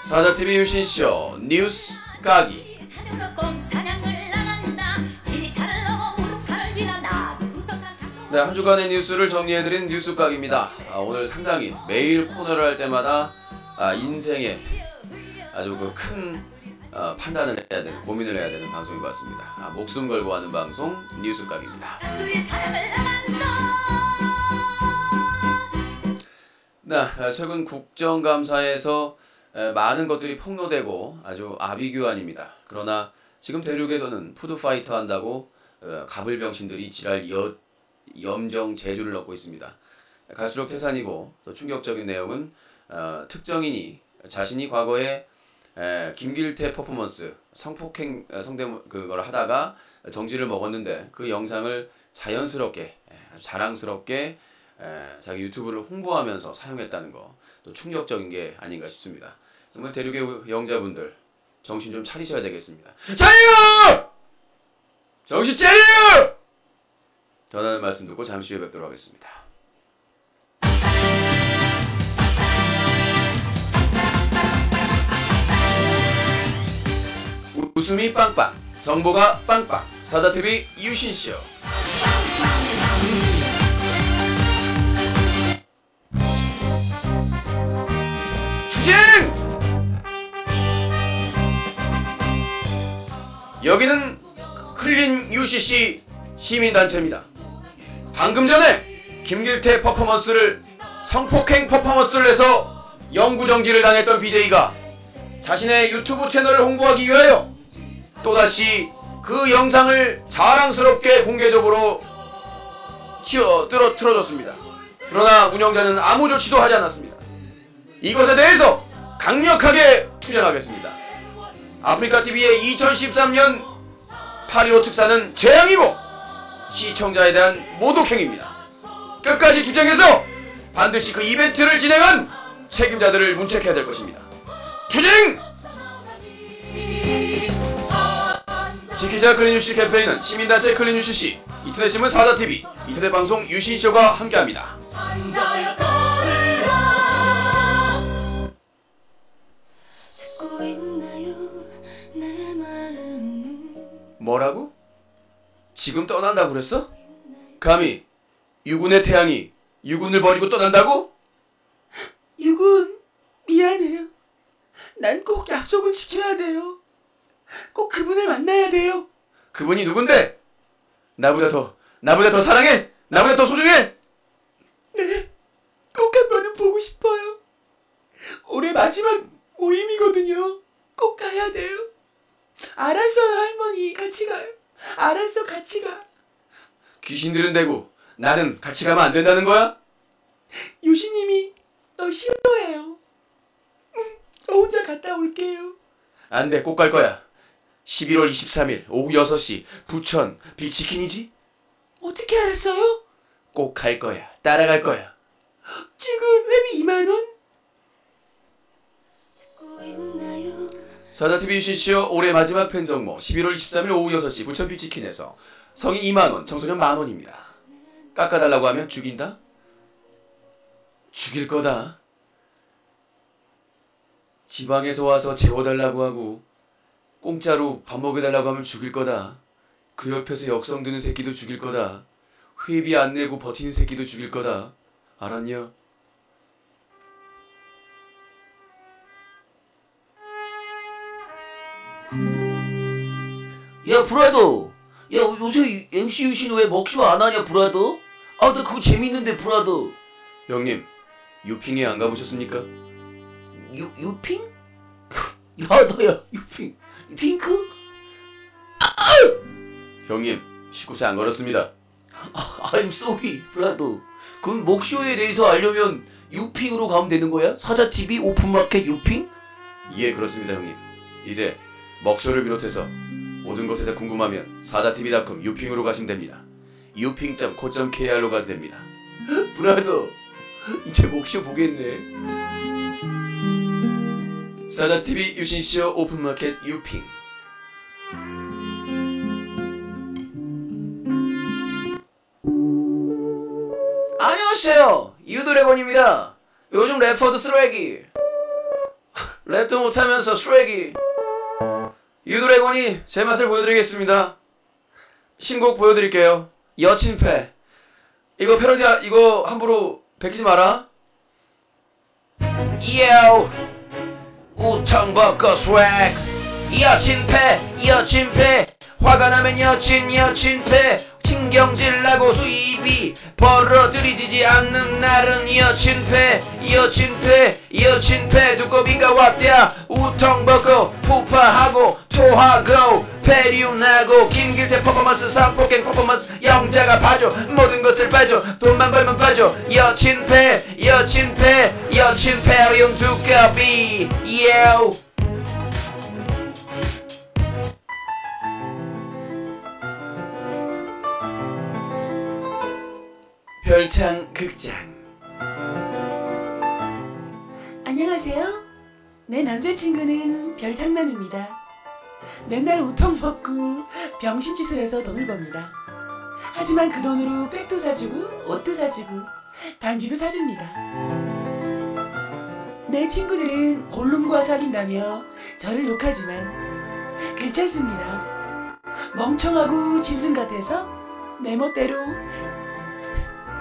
사자TV 유신쇼 뉴스 까기. 네, 한 주간의 뉴스를 정리해드린 뉴스 까기입니다. 오늘 상당히 매일 코너를 할 때마다 인생에 아주 큰 판단을 해야 되는, 고민을 해야 되는 방송인 것 같습니다. 목숨 걸고 하는 방송 뉴스 까기입니다. 네, 최근 국정감사에서 많은 것들이 폭로되고 아주 아비규환입니다. 그러나 지금 대륙에서는 푸드파이터 한다고 가불병신들이 지랄 염정 재주를 넣고 있습니다. 갈수록 태산이고 또 충격적인 내용은 특정인이 자신이 과거에 김길태 퍼포먼스 성폭행 성대모 그걸 하다가 정지를 먹었는데 그 영상을 자연스럽게 아주 자랑스럽게 자기 유튜브를 홍보하면서 사용했다는 거, 또 충격적인 게 아닌가 싶습니다. 정말 대륙의 영자분들 정신 좀 차리셔야 되겠습니다. 차려! 정신 차려! 전하는 말씀 듣고 잠시 후에 뵙도록 하겠습니다. 웃음이 빵빵, 정보가 빵빵, 사자TV 유신쇼. 투쟁! 여기는 클린 UCC 시민단체입니다. 방금 전에 김길태 퍼포먼스를 성폭행 퍼포먼스를 해서 영구정지를 당했던 BJ가 자신의 유튜브 채널을 홍보하기 위하여 또다시 그 영상을 자랑스럽게 공개적으로 틀어줬습니다. 그러나 운영자는 아무 조치도 하지 않았습니다. 이것에 대해서 강력하게 투쟁하겠습니다. 아프리카TV의 2013년 8.15 특사는 재앙이고 시청자에 대한 모독행위입니다. 끝까지 투쟁해서 반드시 그 이벤트를 진행한 책임자들을 문책해야 될 것입니다. 투쟁! 지키자 클린UCC 캠페인은 시민단체 클린UCC, 인터넷신문 사자TV, 인터넷방송 유신쇼가 함께합니다. 뭐라고? 지금 떠난다고 그랬어? 감히 유군의 태양이 유군을 버리고 떠난다고? 유군, 미안해요. 난 꼭 약속을 지켜야 돼요. 꼭 그분을 만나야 돼요. 그분이 누군데? 나보다 더 사랑해? 나보다 더 소중해? 네, 꼭 한 번은 보고 싶어요. 올해 마지막 모임이거든요. 꼭 가야 돼요. 알았어요, 할머니. 같이 가요. 알았어, 같이 가. 귀신들은 되고 나는 같이 가면 안 된다는 거야? 요시님이 너 싫어해요. 저 혼자 갔다 올게요. 안 돼, 꼭 갈 거야. 11월 23일 오후 6시 부천 빅치킨이지? 어떻게 알았어요? 꼭 갈 거야. 따라갈 거야. 지금 회비 2만원? 사자TV 유신쇼 올해 마지막 팬정모 11월 23일 오후 6시 부천 빅치킨에서 성인 2만원, 청소년 만원입니다. 깎아달라고 하면 죽인다? 죽일 거다. 지방에서 와서 재워달라고 하고 공짜로 밥 먹여달라고 하면 죽일 거다. 그 옆에서 역성 드는 새끼도 죽일 거다. 회비 안 내고 버티는 새끼도 죽일 거다. 알았냐? 야, 브라더. 야, 요새 MC 유신 왜 먹쇼 안 하냐, 브라더? 아, 나 그거 재밌는데, 브라더. 형님, 유핑에 안 가보셨습니까? 유핑? 야, 너야, 유핑. 핑크? 형님, 19세 안 걸었습니다. I'm sorry, 브라더. 그럼 먹쇼에 대해서 알려면 유핑으로 가면 되는 거야? 사자TV 오픈마켓 유핑? 예, 그렇습니다, 형님. 이제 먹쇼를 비롯해서 모든 것에 대해 궁금하면 사자TV.com 유핑으로 가시면 됩니다. 유핑.co.kr로 가도 됩니다. 브라더, 이제 먹쇼 보겠네. 사자TV 유신쇼 오픈마켓 유핑. 안녕하세요, 유드래곤입니다. 요즘 래퍼도 쓰레기, 랩도 못하면서 쓰레기. 유드래곤이 제 맛을 보여드리겠습니다. 신곡 보여드릴게요. 여친패. 이거 패러디야. 이거 함부로 베끼지 마라. Yo, 우탕버거 스웩. 여친패. 화가 나면 여친패. 신경질 나고 수입이 벌어들이지 않는 날은 여친패. 두꺼비가 왔대야. 우탕버거 푸파하고 토하고 페류나고 김길태 퍼포먼스 삼폭행 퍼포먼스 영자가 봐줘. 모든 것을 봐줘. 돈만 벌면 봐줘. 여친패 용 두꺼비. Yo. 별창 극장. 안녕하세요. 내 남자친구는 별창남입니다. 맨날 우통 먹고 병신짓을 해서 돈을 법니다. 하지만 그 돈으로 백도 사주고 옷도 사주고 반지도 사줍니다. 내 친구들은 골룸과 사귄다며 저를 욕하지만 괜찮습니다. 멍청하고 짐승 같아서 내 멋대로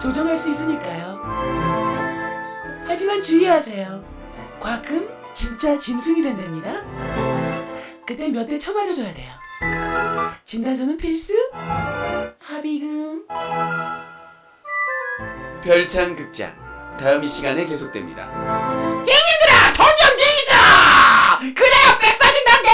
조정할 수 있으니까요. 하지만 주의하세요. 가끔 진짜 짐승이 된답니다. 그때 몇 대 쳐맞아줘야 돼요. 진단서는 필수? 합의금. 별창 극장 다음 이 시간에 계속됩니다. 형님들아, 돈 좀 주이소! 그래야 백 사준단게!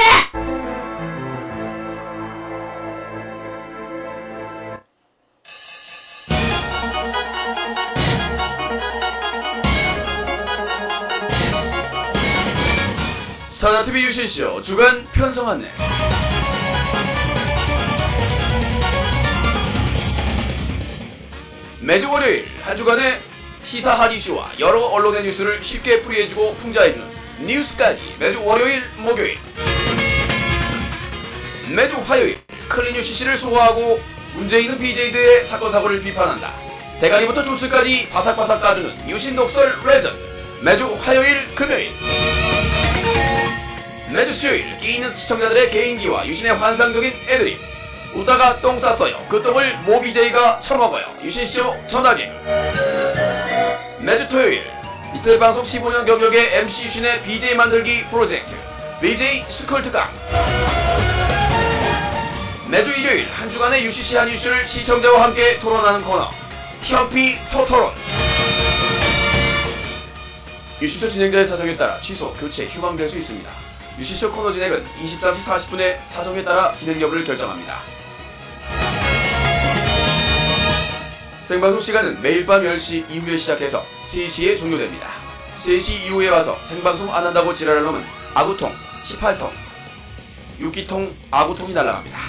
사자TV 유신쇼 주간 편성 안내. 매주 월요일 한 주간의 시사 핫 이슈와 여러 언론의 뉴스를 쉽게 풀이해주고 풍자해주는 뉴스까지 매주 월요일, 목요일. 매주 화요일 클린 UCC를 소화하고 문제 있는 BJ들의 사건사고를 비판한다. 대가리부터 조슬까지 바삭바삭 까주는 유신 독설 레전드. 매주 화요일, 금요일. 매주 수요일 끼 있는 시청자들의 개인기와 유신의 환상적인 애드립. 웃다가 똥 쌌어요. 그 똥을 모 BJ가 처먹어요. 유신쇼 전화기. 매주 토요일 이틀 방송 15년 경력의 MC 유신의 BJ 만들기 프로젝트 BJ 스컬트강. 매주 일요일 한 주간의 UCC 한 이슈를 시청자와 함께 토론하는 코너 현피 토토론. 유신쇼 진행자의 사정에 따라 취소, 교체, 휴방될 수 있습니다. 유신쇼 코너 진행은 23시 40분에 사정에 따라 진행 여부를 결정합니다. 생방송 시간은 매일 밤 10시 이후에 시작해서 3시에 종료됩니다. 3시 이후에 와서 생방송 안한다고 지랄할 놈은 아구통, 18통, 6기통, 아구통이 날아갑니다.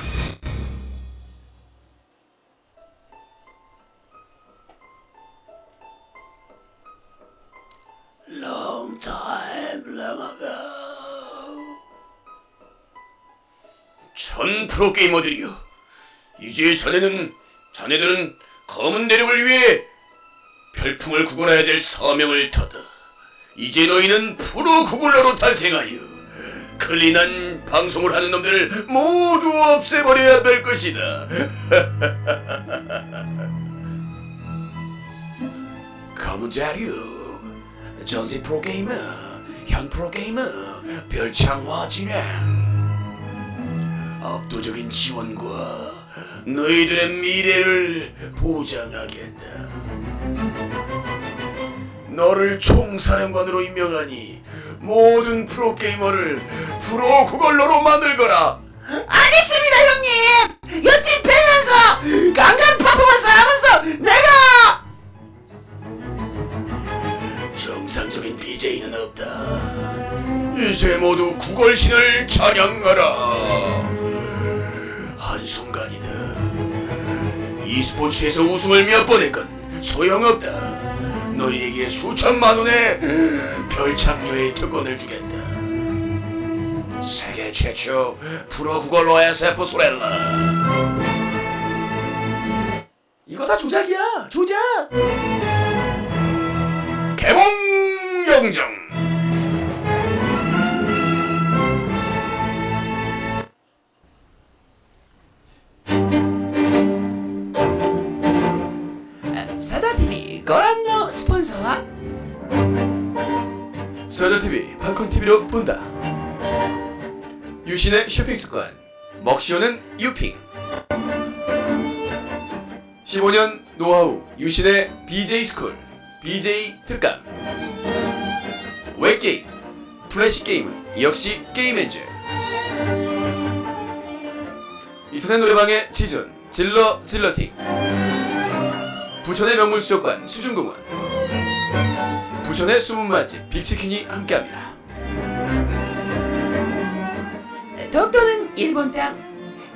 Long time, long ago. 전 프로게이머들이여, 이제 자네들은 검은 대륙을 위해 별풍을 구걸해야 될 사명을 타다. 이제 너희는 프로 구글러로 탄생하여 클린한 방송을 하는 놈들을 모두 없애버려야 될 것이다. 검은 대륙, 전세 프로게이머, 현 프로게이머, 별창화 진행. 압도적인 지원과 너희들의 미래를 보장하겠다. 너를 총사령관으로 임명하니 모든 프로게이머를 프로 구걸러로 만들거라. 알겠습니다, 형님! 여친 패면서 강간 퍼포먼스 하면서 내가 정상적인 BJ는 없다. 이제 모두 구걸신을 찬양하라. 한순간이다. e스포츠에서 우승을 몇 번 했건 소용없다. 너희에게 수천만 원의 별창료의 특권을 주겠다. 세계 최초 프로 구걸러 SF 스릴러. 이거 다 조작이야. 조작. 개봉 영정. 사다TV 거란노 스폰서와 사자TV 팝콘TV로 본다. 유신의 쇼핑습관 먹쇼는 유핑. 15년 노하우 유신의 BJ스쿨 BJ 특강. 웹게임 플래시게임은 역시 게임엔젤. 인터넷 노래방의 지존 질러팅. 부천의 명물수족관 수중공원. 부천의 숨은 맛집 빅치킨이 함께합니다. 독도는 일본 땅,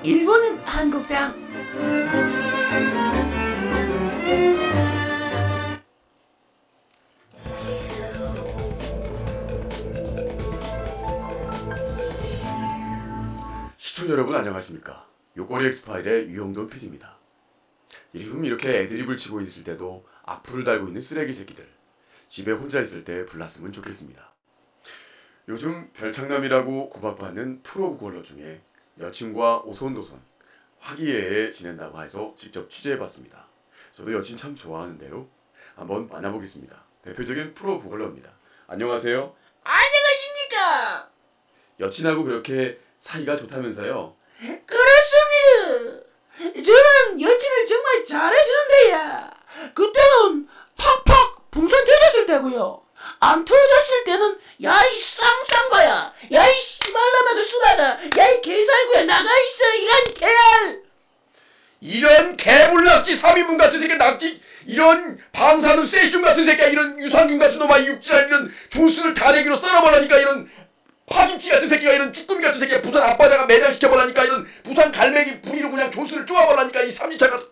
일본은 한국 땅. 시청자 여러분 안녕하십니까. 요꼬리 엑스파일의 유영돈 PD입니다. 요즘 이렇게 애드립을 치고 있을 때도 악플을 달고 있는 쓰레기 새끼들, 집에 혼자 있을 때 불났으면 좋겠습니다. 요즘 별창남이라고 구박받는 프로 구걸러 중에 여친과 오손도손 화기애애 지낸다고 해서 직접 취재해봤습니다. 저도 여친 참 좋아하는데요. 한번 만나보겠습니다. 대표적인 프로 구걸러입니다. 안녕하세요. 안녕하십니까. 여친하고 그렇게 사이가 좋다면서요? 그렇습니다. 저는 여친을 정말 잘해주는데요. 그때는 팍팍 풍선 터졌을 때고요. 안 터졌을 때는 야이 쌍쌍바야, 야이 씨발라마그 수다다, 야이 개살구야 나가있어 이런 개알. 이런 개불낙지 3인분 같은 새끼 낙지 이런 방사능 세슘 같은 새끼야 이런 유산균 같은 놈아 육지알 이런 존스를 다대기로 썰어버라니까 이런 파김치 같은 새끼가 이런 쭈꾸미 같은 새끼야 부산 앞바다가 매장시켜버라니까 이런 부산 갈매기 부리로 그냥 존스를 쪼아버라니까 이 삼지차가.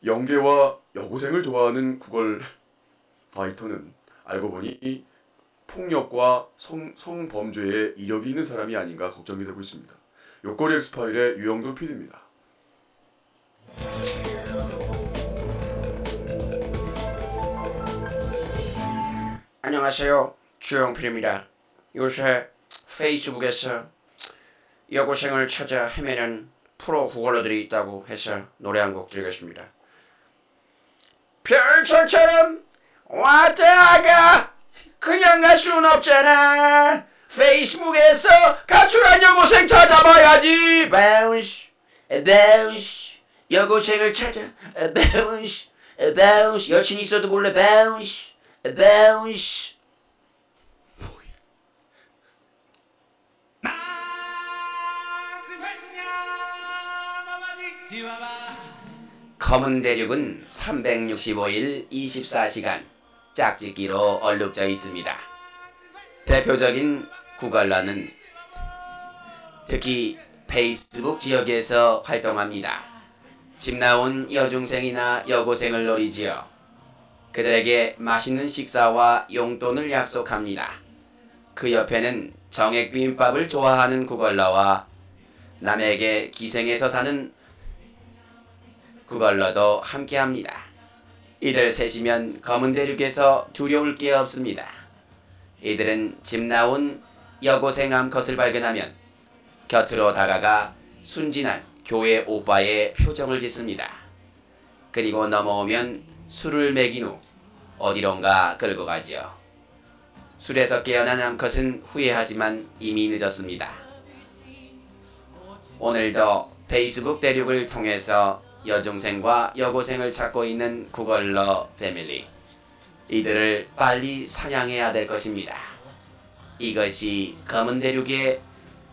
영계와 여고생을 좋아하는 구걸 파이터는 알고 보니 폭력과 성범죄에 이력이 있는 사람이 아닌가 걱정이 되고 있습니다. 요꼬리 엑스파일의 유영돈 PD입니다. 안녕하세요, 주영필입니다. 요새 페이스북에서 여고생을 찾아 헤매는 프로 구걸러들이 있다고 해서 노래 한 곡 드리겠습니다. 별처럼 왔다가 그냥 갈 순 없잖아. 페이스북에서 가출한 여고생 찾아봐야지. 바운스 바운스 여고생을 찾아 바운스 바운스 여친 있어도 몰래 바운스 바운스. 검은 대륙은 365일 24시간 짝짓기로 얼룩져 있습니다. 대표적인 구걸러는 특히 페이스북 지역에서 활동합니다. 집 나온 여중생이나 여고생을 노리지요. 그들에게 맛있는 식사와 용돈을 약속합니다. 그 옆에는 정액비빔밥을 좋아하는 구걸러와 남에게 기생해서 사는 구걸러도 함께합니다. 이들 셋이면 검은 대륙에서 두려울 게 없습니다. 이들은 집 나온 여고생 암컷을 발견하면 곁으로 다가가 순진한 교회 오빠의 표정을 짓습니다. 그리고 넘어오면 술을 먹인 후 어디론가 끌고 가지요. 술에서 깨어난 암컷은 후회하지만 이미 늦었습니다. 오늘도 페이스북 대륙을 통해서 여중생과 여고생을 찾고 있는 구걸러 패밀리. 이들을 빨리 사냥해야 될 것입니다. 이것이 검은 대륙의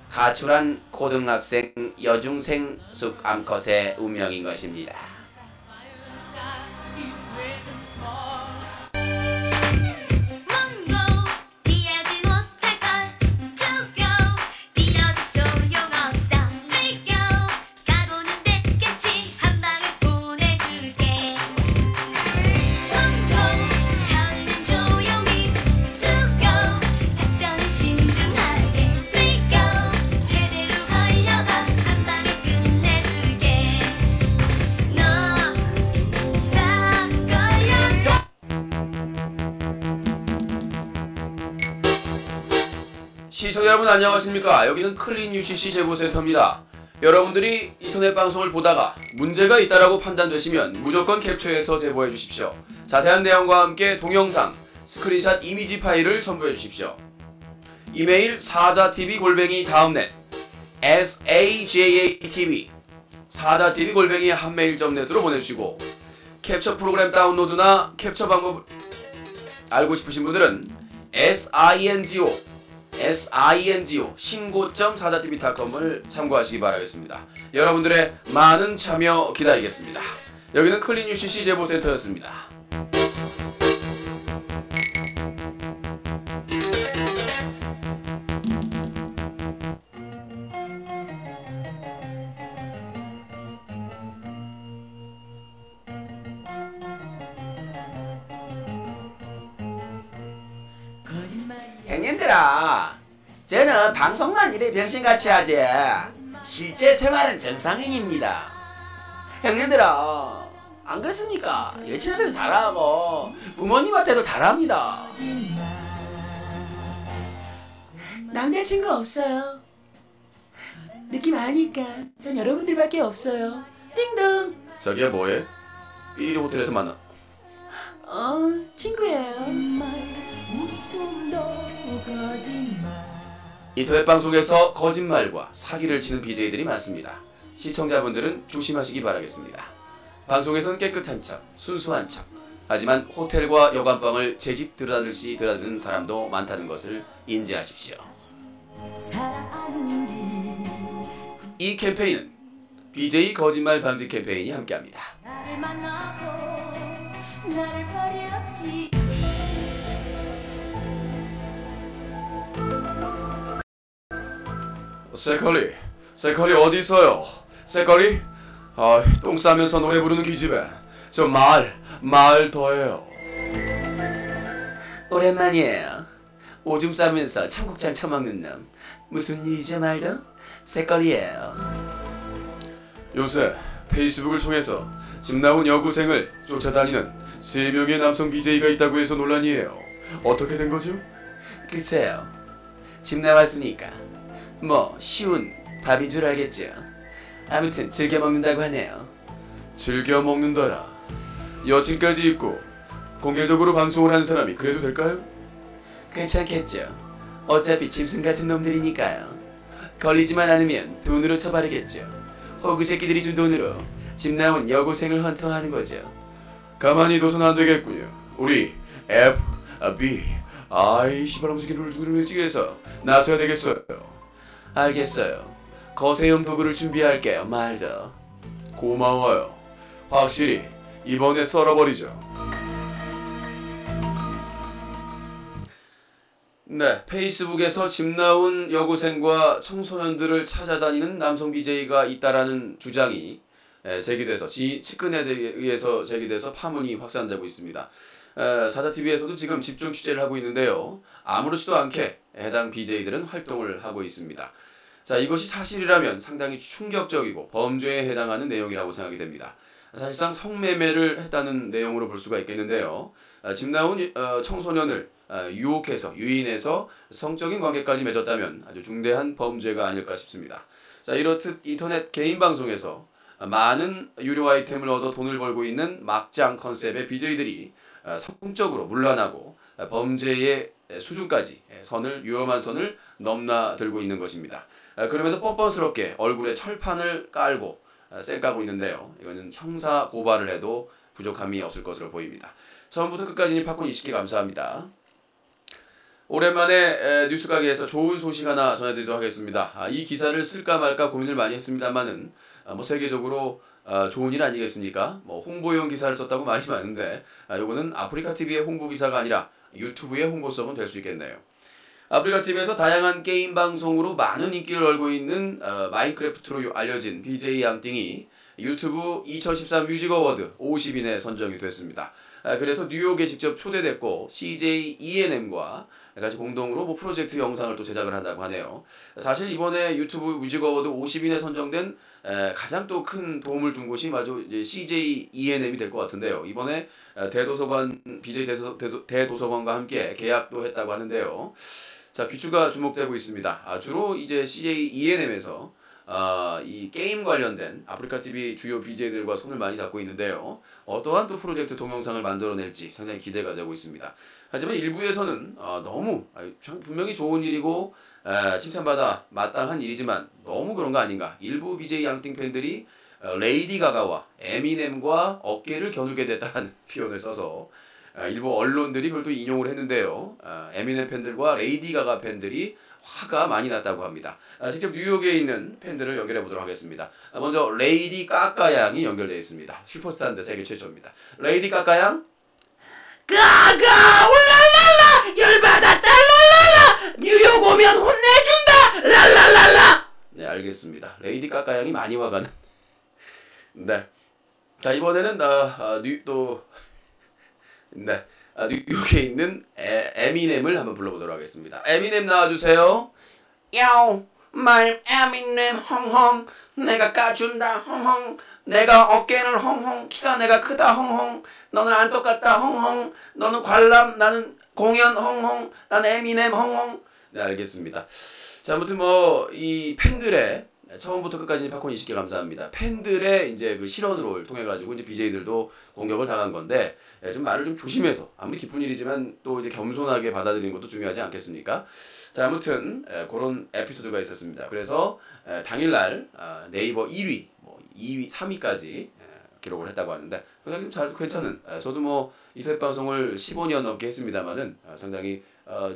가출한 고등학생 여중생 쑥 암컷의 운명인 것입니다. 시청자 여러분 안녕하십니까. 여기는 클린 UCC 제보센터입니다. 여러분들이 인터넷 방송을 보다가 문제가 있다라고 판단되시면 무조건 캡처해서 제보해 주십시오. 자세한 내용과 함께 동영상, 스크린샷 이미지 파일을 첨부해 주십시오. 이메일 사자TV@다음넷 SAJATV 사자TV@한메일.net으로 보내주시고, 캡처 프로그램 다운로드나 캡처 방법을 알고 싶으신 분들은 SINGO 신고.사자TV.com을 참고하시기 바라겠습니다. 여러분들의 많은 참여 기다리겠습니다. 여기는 클린 UCC 제보센터였습니다. 형님들아, 저는 방송만 이래 병신같이 하지 실제 생활은 정상인입니다. 형님들아, 안 그렇습니까? 여친한테도 잘하고 부모님한테도 잘합니다. 남자친구 없어요. 느낌 아니까 전 여러분들밖에 없어요. 띵동. 저기야 뭐해? 삐리리 호텔에서 만나. 친구예요. 인터넷 방송에서 거짓말과 사기를 치는 BJ들이 많습니다. 시청자분들은 조심하시기 바라겠습니다. 방송에선 깨끗한 척, 순수한 척, 하지만 호텔과 여관방을 제 집 드라듯이 드나드는 사람도 많다는 것을 인지하십시오. 이 캠페인은 BJ 거짓말 방지 캠페인이 함께합니다. 세컬리 어디 있어요? 세컬리? 똥 싸면서 노래 부르는 기집애. 저 말 더해요. 오랜만이에요. 오줌 싸면서 청국장 처먹는 놈. 무슨 일이죠, 말도? 새거리예요. 요새 페이스북을 통해서 집 나온 여고생을 쫓아다니는 3명의 남성 BJ가 있다고 해서 논란이에요. 어떻게 된 거죠? 글쎄요. 집 나왔으니까 뭐 쉬운 밥인 줄 알겠죠. 아무튼 즐겨 먹는다고 하네요. 즐겨 먹는다라. 여친까지 있고 공개적으로 방송을 하는 사람이 그래도 될까요? 괜찮겠죠. 어차피 짐승 같은 놈들이니까요. 걸리지만 않으면 돈으로 처바르겠죠. 호구 새끼들이 준 돈으로 집 나온 여고생을 헌터하는 거죠. 가만히 둬선 안 되겠군요. 우리 FBI 시발놈새끼를 죽이면서 나서야 되겠어요. 알겠어요. 거세형 도구를 준비할게요, 말더. 고마워요. 확실히 이번에 썰어버리죠. 네, 페이스북에서 집 나온 여고생과 청소년들을 찾아다니는 남성 BJ가 있다라는 주장이 제기돼서 측근에 의해서 제기돼서 파문이 확산되고 있습니다. 사자TV에서도 지금 집중 취재를 하고 있는데요. 아무렇지도 않게 해당 BJ들은 활동을 하고 있습니다. 자, 이것이 사실이라면 상당히 충격적이고 범죄에 해당하는 내용이라고 생각이 됩니다. 사실상 성매매를 했다는 내용으로 볼 수가 있겠는데요. 집 나온 청소년을 유혹해서 유인해서 성적인 관계까지 맺었다면 아주 중대한 범죄가 아닐까 싶습니다. 자, 이렇듯 인터넷 개인 방송에서 많은 유료 아이템을 얻어 돈을 벌고 있는 막장 컨셉의 BJ들이 성적으로 문란하고 범죄의 수준까지 위험한 선을 넘나들고 있는 것입니다. 그럼에도 뻔뻔스럽게 얼굴에 철판을 깔고 쌩까고 있는데요. 이거는 형사 고발을 해도 부족함이 없을 것으로 보입니다. 처음부터 끝까지 팝콘 20개 감사합니다. 오랜만에 뉴스가게에서 좋은 소식 하나 전해드리도록 하겠습니다. 이 기사를 쓸까 말까 고민을 많이 했습니다만은 세계적으로 좋은 일 아니겠습니까? 홍보용 기사를 썼다고 말이 많은데 요거는 아프리카TV의 홍보 기사가 아니라 유튜브의 홍보성은 될 수 있겠네요. 아프리카TV에서 다양한 게임 방송으로 많은 인기를 얻고 있는 마인크래프트로 알려진 BJ 양띵이 유튜브 2013 뮤직 어워드 50인에 선정이 됐습니다. 그래서 뉴욕에 직접 초대됐고 CJ ENM과 같이 공동으로 프로젝트 영상을 또 제작을 한다고 하네요. 사실 이번에 유튜브 뮤직 어워드 50인에 선정된 가장 또 큰 도움을 준 곳이 마저 이제 CJ ENM이 될 것 같은데요. 이번에 대도서관 BJ 대도서관과 함께 계약도 했다고 하는데요. 자, 귀추가 주목되고 있습니다. 주로 이제 CJ ENM에서 이 게임 관련된 아프리카 TV 주요 BJ들과 손을 많이 잡고 있는데요. 어떠한 또 프로젝트 동영상을 만들어낼지 상당히 기대가 되고 있습니다. 하지만 일부에서는 너무 분명히 좋은 일이고 칭찬받아 마땅한 일이지만 너무 그런 거 아닌가. 일부 BJ 양띵 팬들이 레이디 가가와 에미넴과 어깨를 겨누게 됐다는 표현을 써서 일부 언론들이 그걸 또 인용을 했는데요. 에미넴 팬들과 레이디 가가 팬들이 화가 많이 났다고 합니다. 직접 뉴욕에 있는 팬들을 연결해 보도록 하겠습니다. 먼저 레이디 까까 양이 연결되어 있습니다. 슈퍼스타인데 세계 최초입니다. 레이디 까까 양. 가가 울랄랄라 열받았다 랄랄라 뉴욕 오면 혼내준다 랄랄랄라. 네, 알겠습니다. 레이디 까까 양이 많이 화가 난. 네. 자, 이번에는 뉴욕에 있는 에미넴을 한번 불러보도록 하겠습니다. 에미넴 나와주세요. Yo, my Eminem 헝헝 내가 까준다 헝헝 내가 어깨는 헝헝 키가 내가 크다 헝헝 너는 안 똑같다 헝헝 너는 관람 나는 공연 헝헝 나는 에미넴 헝헝. 네, 알겠습니다. 자, 아무튼 뭐 이 팬들의 처음부터 끝까지 팝콘 20개 감사합니다. 팬들의 이제 그 실언을 통해 가지고 이제 BJ들도 공격을 당한 건데 좀 말을 좀 조심해서 아무리 기쁜 일이지만 또 이제 겸손하게 받아들이는 것도 중요하지 않겠습니까? 자, 아무튼 그런 에피소드가 있었습니다. 그래서 당일날 네이버 1위, 뭐 2위, 3위까지 기록을 했다고 하는데 상당히 잘 괜찮은. 저도 뭐 이셋 방송을 15년 넘게 했습니다만은 상당히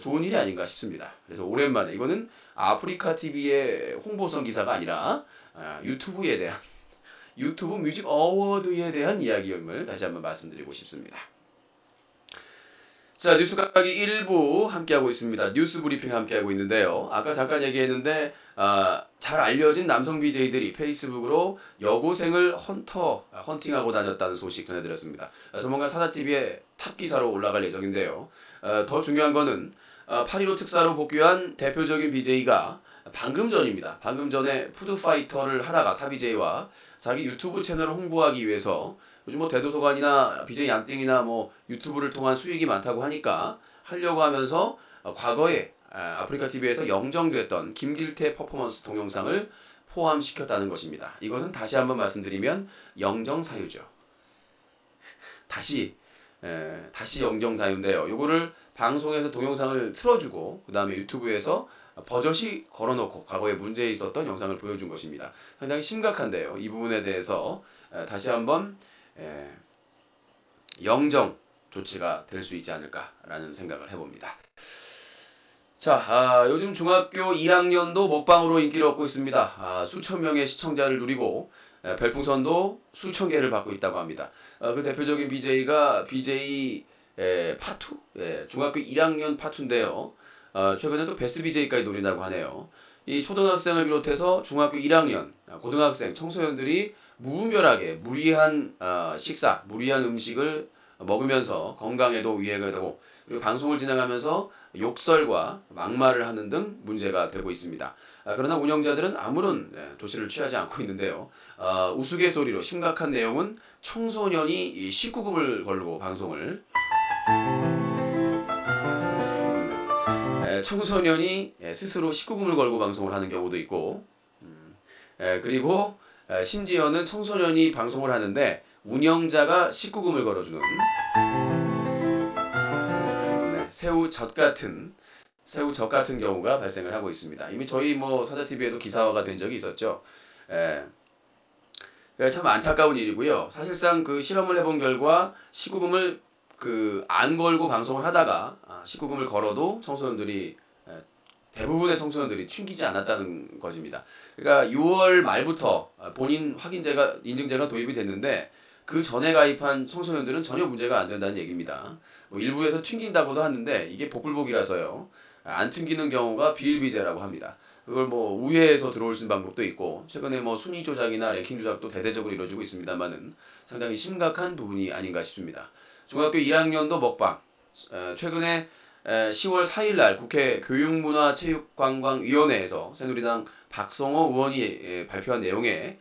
좋은 일이 아닌가 싶습니다. 그래서 오랜만에 이거는 아프리카 TV의 홍보성 기사가 아니라 유튜브에 대한 유튜브 뮤직 어워드에 대한 이야기임을 다시 한번 말씀드리고 싶습니다. 자, 뉴스 각각이 1부 함께하고 있습니다. 뉴스 브리핑 함께하고 있는데요. 아까 잠깐 얘기했는데 잘 알려진 남성 BJ들이 페이스북으로 여고생을 헌팅하고 다녔다는 소식 전해드렸습니다. 조만간 사자TV의 탑 기사로 올라갈 예정인데요. 더 중요한 거는 8.15 특사로 복귀한 대표적인 BJ가 방금 전입니다. 방금 전에 푸드파이터를 하다가 타 BJ와 자기 유튜브 채널을 홍보하기 위해서 요즘 뭐 대도서관이나 BJ 양띵이나 뭐 유튜브를 통한 수익이 많다고 하니까 하려고 하면서 과거에 아프리카 TV에서 영정됐던 김길태 퍼포먼스 동영상을 포함시켰다는 것입니다. 이것은 다시 한번 말씀드리면 영정사유죠. 다시 영정사유인데요. 이거를 방송에서 동영상을 틀어주고 그 다음에 유튜브에서 버젓이 걸어놓고 과거에 문제 있었던 영상을 보여준 것입니다. 상당히 심각한데요. 이 부분에 대해서 다시 한번 영정 조치가 될 수 있지 않을까라는 생각을 해봅니다. 자, 요즘 중학교 1학년도 먹방으로 인기를 얻고 있습니다. 수천 명의 시청자를 누리고 별풍선도 수천 개를 받고 있다고 합니다. 그 대표적인 BJ가 BJ 파투, 중학교 1학년 파투인데요. 최근에도 베스트 BJ까지 노린다고 하네요. 이 초등학생을 비롯해서 중학교 1학년, 고등학생, 청소년들이 무분별하게 무리한 식사, 무리한 음식을 먹으면서 건강에도 위해가 되고 그리고 방송을 진행하면서 욕설과 막말을 하는 등 문제가 되고 있습니다. 그러나 운영자들은 아무런 조치를 취하지 않고 있는데요. 우스갯소리로 심각한 내용은 청소년이 19금을 걸고 방송을 청소년이 스스로 19금을 걸고 방송을 하는 경우도 있고 그리고 심지어는 청소년이 방송을 하는데 운영자가 19금을 걸어주는 새우 젓 같은 경우가 발생을 하고 있습니다. 이미 저희 뭐 사자TV에도 기사화가 된 적이 있었죠. 참 안타까운 일이고요. 사실상 그 실험을 해본 결과 19금을 안 걸고 방송을 하다가 19금을 걸어도 대부분의 청소년들이 튕기지 않았다는 것입니다. 그러니까 6월 말부터 본인 인증제가 도입이 됐는데 그 전에 가입한 청소년들은 전혀 문제가 안 된다는 얘기입니다. 뭐 일부에서 튕긴다고도 하는데 이게 복불복이라서요. 안 튕기는 경우가 비일비재라고 합니다. 그걸 뭐 우회해서 들어올 수 있는 방법도 있고 최근에 뭐 순위 조작이나 랭킹 조작도 대대적으로 이루어지고 있습니다만은 상당히 심각한 부분이 아닌가 싶습니다. 중학교 1학년도 먹방. 최근에 10월 4일 날 국회 교육문화체육관광위원회에서 새누리당 박성호 의원이 발표한 내용에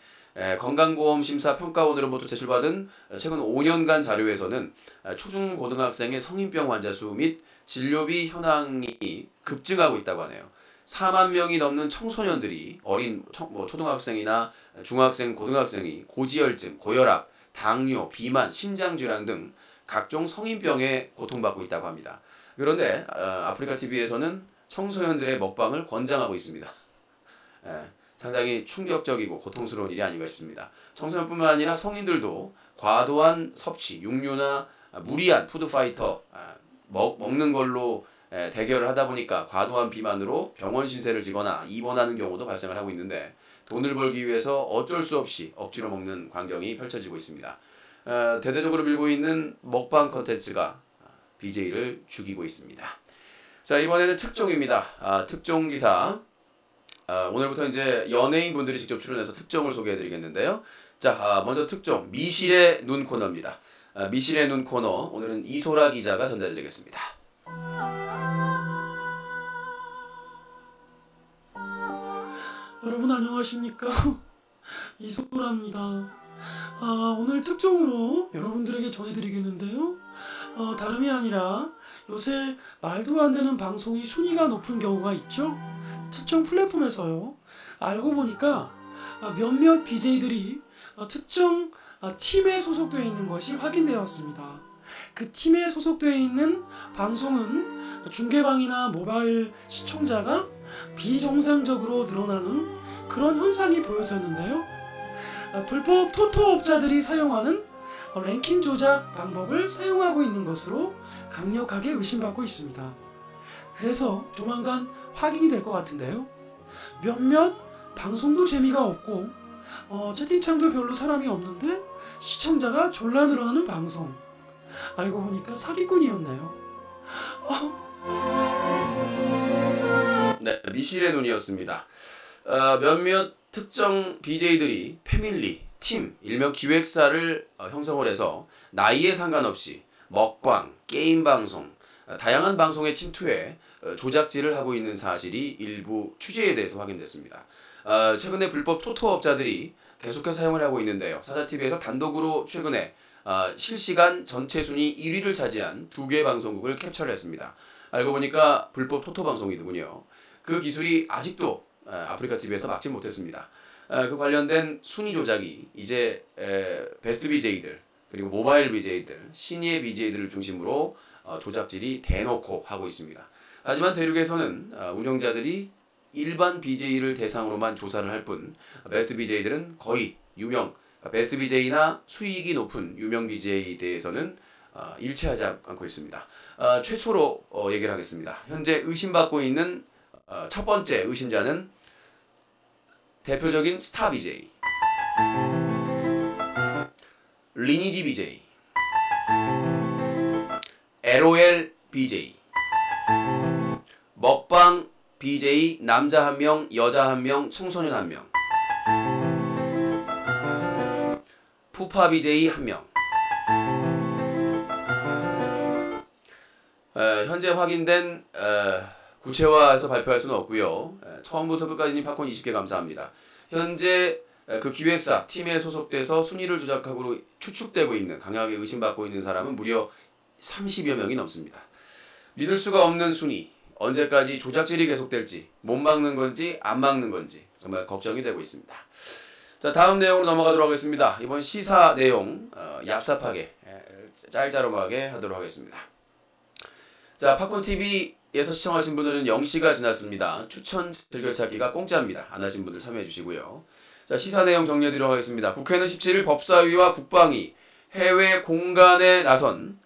건강보험심사평가원으로부터 제출받은 최근 5년간 자료에서는 초중고등학생의 성인병 환자 수 및 진료비 현황이 급증하고 있다고 하네요. 4만 명이 넘는 청소년들이 어린 초등학생이나 중학생, 고등학생이 고지혈증, 고혈압, 당뇨, 비만, 심장질환 등 각종 성인병에 고통받고 있다고 합니다. 그런데 아프리카 TV에서는 청소년들의 먹방을 권장하고 있습니다. 상당히 충격적이고 고통스러운 일이 아닌가 싶습니다. 청소년뿐만 아니라 성인들도 과도한 섭취, 육류나 무리한 푸드파이터, 먹는 걸로 대결을 하다 보니까 과도한 비만으로 병원 신세를 지거나 입원하는 경우도 발생을 하고 있는데 돈을 벌기 위해서 어쩔 수 없이 억지로 먹는 광경이 펼쳐지고 있습니다. 대대적으로 밀고 있는 먹방 컨텐츠가 BJ를 죽이고 있습니다. 자, 이번에는 특종입니다. 특종 기사. 오늘부터 이제 연예인분들이 직접 출연해서 특종을 소개해드리겠는데요. 자, 먼저 특종 미실의 눈 코너입니다. 미실의 눈 코너, 오늘은 이소라 기자가 전달드리겠습니다. 여러분 안녕하십니까? 이소라입니다. 오늘 특종으로 여러분들에게 전해드리겠는데요. 다름이 아니라 요새 말도 안 되는 방송이 순위가 높은 경우가 있죠. 특정 플랫폼에서요. 알고 보니까 몇몇 BJ들이 특정 팀에 소속되어 있는 것이 확인되었습니다. 그 팀에 소속되어 있는 방송은 중계방이나 모바일 시청자가 비정상적으로 늘어나는 그런 현상이 보였었는데요. 불법 토토업자들이 사용하는 랭킹 조작 방법을 사용하고 있는 것으로 강력하게 의심받고 있습니다. 그래서 조만간 확인이 될 것 같은데요. 몇몇 방송도 재미가 없고 채팅창도 별로 사람이 없는데 시청자가 졸라 늘어나는 방송. 알고 보니까 사기꾼이었네요. 네, 미실의 눈이었습니다. 몇몇 특정 BJ들이 패밀리, 팀, 일명 기획사를 형성을 해서 나이에 상관없이 먹방, 게임 방송, 다양한 방송에 침투해 조작질을 하고 있는 사실이 일부 취재에 대해서 확인됐습니다. 최근에 불법 토토업자들이 계속해서 사용을 하고 있는데요. 사자TV에서 단독으로 최근에 실시간 전체 순위 1위를 차지한 2개 방송국을 캡처를 했습니다. 알고 보니까 불법 토토 방송이더군요. 그 기술이 아직도 아프리카 TV에서 막지 못했습니다. 그 관련된 순위 조작이 이제 베스트 BJ들 그리고 모바일 BJ들, 신예 BJ들을 중심으로 조작질이 대놓고 하고 있습니다. 하지만 대륙에서는 운영자들이 일반 BJ를 대상으로만 조사를 할 뿐 베스트 BJ들은 거의 베스트 BJ나 수익이 높은 유명 BJ에 대해서는 일치하지 않고 있습니다. 최초로 얘기를 하겠습니다. 현재 의심받고 있는 첫 번째 의심자는 대표적인 스타 BJ, 리니지 BJ, LOL BJ, 먹방 BJ 남자 1명, 여자 1명, 청소년 1명, 푸파 BJ 1명. 현재 확인된 구체화해서 발표할 수는 없고요. 처음부터 끝까지 팝콘 20개 감사합니다. 현재 그 기획사 팀에 소속돼서 순위를 조작하고 추측되고 있는, 강하게 의심받고 있는 사람은 무려 30여 명이 넘습니다. 믿을 수가 없는 순위, 언제까지 조작질이 계속될지, 못 막는 건지 안 막는 건지 정말 걱정이 되고 있습니다. 자, 다음 내용으로 넘어가도록 하겠습니다. 이번 시사 내용 얍삽하게 짤짤하게 하도록 하겠습니다. 자, 팝콘TV에서 시청하신 분들은 0시가 지났습니다. 추천 즐겨찾기가 공짜입니다. 안 하신 분들 참여해 주시고요. 자, 시사 내용 정리해드리도록 하겠습니다. 국회는 17일 법사위와 국방위, 해외 공간에 나선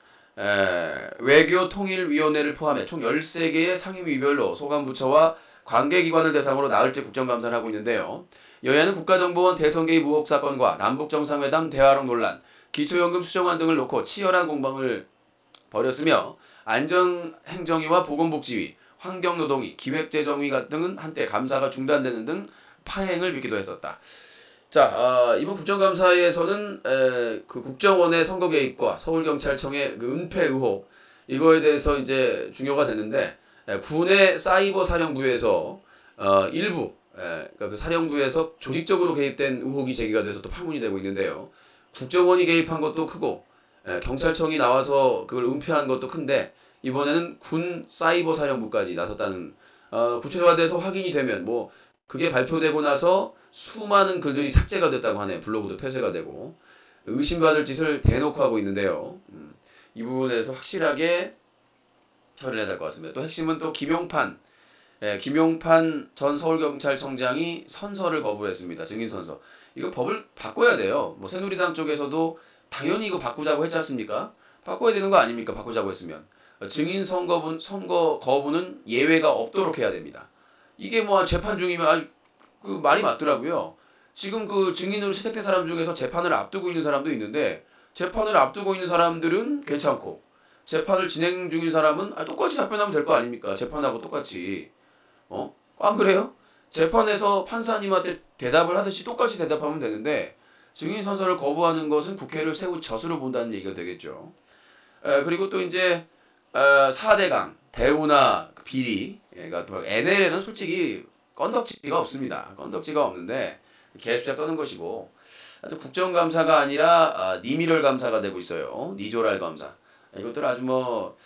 외교통일위원회를 포함해 총 13개의 상임위별로 소관부처와 관계기관을 대상으로 나흘째 국정감사를 하고 있는데요. 여야는 국가정보원 대선 개입 의혹 사건과 남북정상회담 대화록 논란, 기초연금 수정안 등을 놓고 치열한 공방을 벌였으며 안전행정위와 보건복지위, 환경노동위, 기획재정위 등은 한때 감사가 중단되는 등 파행을 빚기도 했었다. 자, 이번 국정감사에서는 그 국정원의 선거 개입과 서울경찰청의 그 은폐 의혹, 이거에 대해서 이제 중요가 됐는데, 군의 사이버 사령부에서 일부 그러니까 그 사령부에서 조직적으로 개입된 의혹이 제기가 돼서 또 파문이 되고 있는데요. 국정원이 개입한 것도 크고 경찰청이 나와서 그걸 은폐한 것도 큰데, 이번에는 군 사이버 사령부까지 나섰다는 구체화돼서 확인이 되면 뭐 그게 발표되고 나서 수많은 글들이 삭제가 됐다고 하네요. 블로그도 폐쇄가 되고 의심받을 짓을 대놓고 하고 있는데요. 이 부분에서 확실하게 처리를 해야 될 것 같습니다. 또 핵심은 또 김용판 전 서울경찰청장이 선서를 거부했습니다. 증인선서. 이거 법을 바꿔야 돼요. 뭐 새누리당 쪽에서도 당연히 이거 바꾸자고 했지 않습니까? 바꿔야 되는 거 아닙니까? 바꾸자고 했으면. 증인 선거 거부는 예외가 없도록 해야 됩니다. 이게 뭐 재판 중이면 그 말이 맞더라고요. 지금 그 증인으로 채택된 사람 중에서 재판을 앞두고 있는 사람도 있는데 재판을 앞두고 있는 사람들은 괜찮고 재판을 진행 중인 사람은 똑같이 답변하면 될 거 아닙니까? 재판하고 똑같이. 안 그래요? 재판에서 판사님한테 대답을 하듯이 똑같이 대답하면 되는데 증인 선서를 거부하는 것은 국회를 새우 젖으로 본다는 얘기가 되겠죠. 그리고 또 이제 4대강 대우나 비리 NLL은 솔직히 건덕지가 없습니다. 건덕지가 없는데 개수작 떠는 것이고 아주 국정감사가 아니라 니미럴 감사가 되고 있어요. 니조랄 감사. 이것들 아주 뭐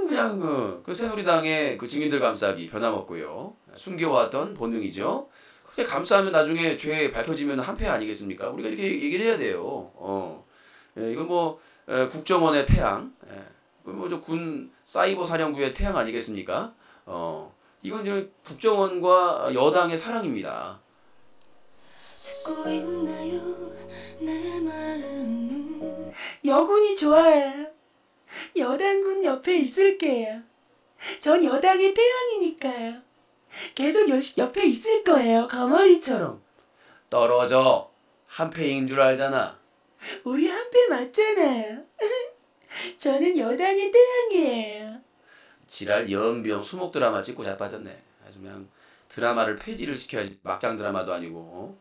그냥 그 새누리당의 그 증인들 감싸기 변함없고요. 숨겨왔던 본능이죠. 그렇게 감싸면 나중에 죄 밝혀지면 한패 아니겠습니까? 우리가 이렇게 얘기를 해야 돼요. 이건 뭐 국정원의 태양, 뭐 저 군 사이버 사령부의 태양 아니겠습니까? 이건 이제 국정원과 여당의 사랑입니다. 듣고 있나요? 내 마음은 여군이 좋아요. 여당군 옆에 있을게요. 전 여당의 태양이니까요. 계속 옆에 있을 거예요. 강아리처럼. 떨어져. 한패인 줄 알잖아. 우리 한패 맞잖아요. 저는 여당의 태양이에요. 지랄 연병 수목 드라마 찍고 자빠졌네. 아주 그냥 드라마를 폐지를 시켜야지. 막장 드라마도 아니고.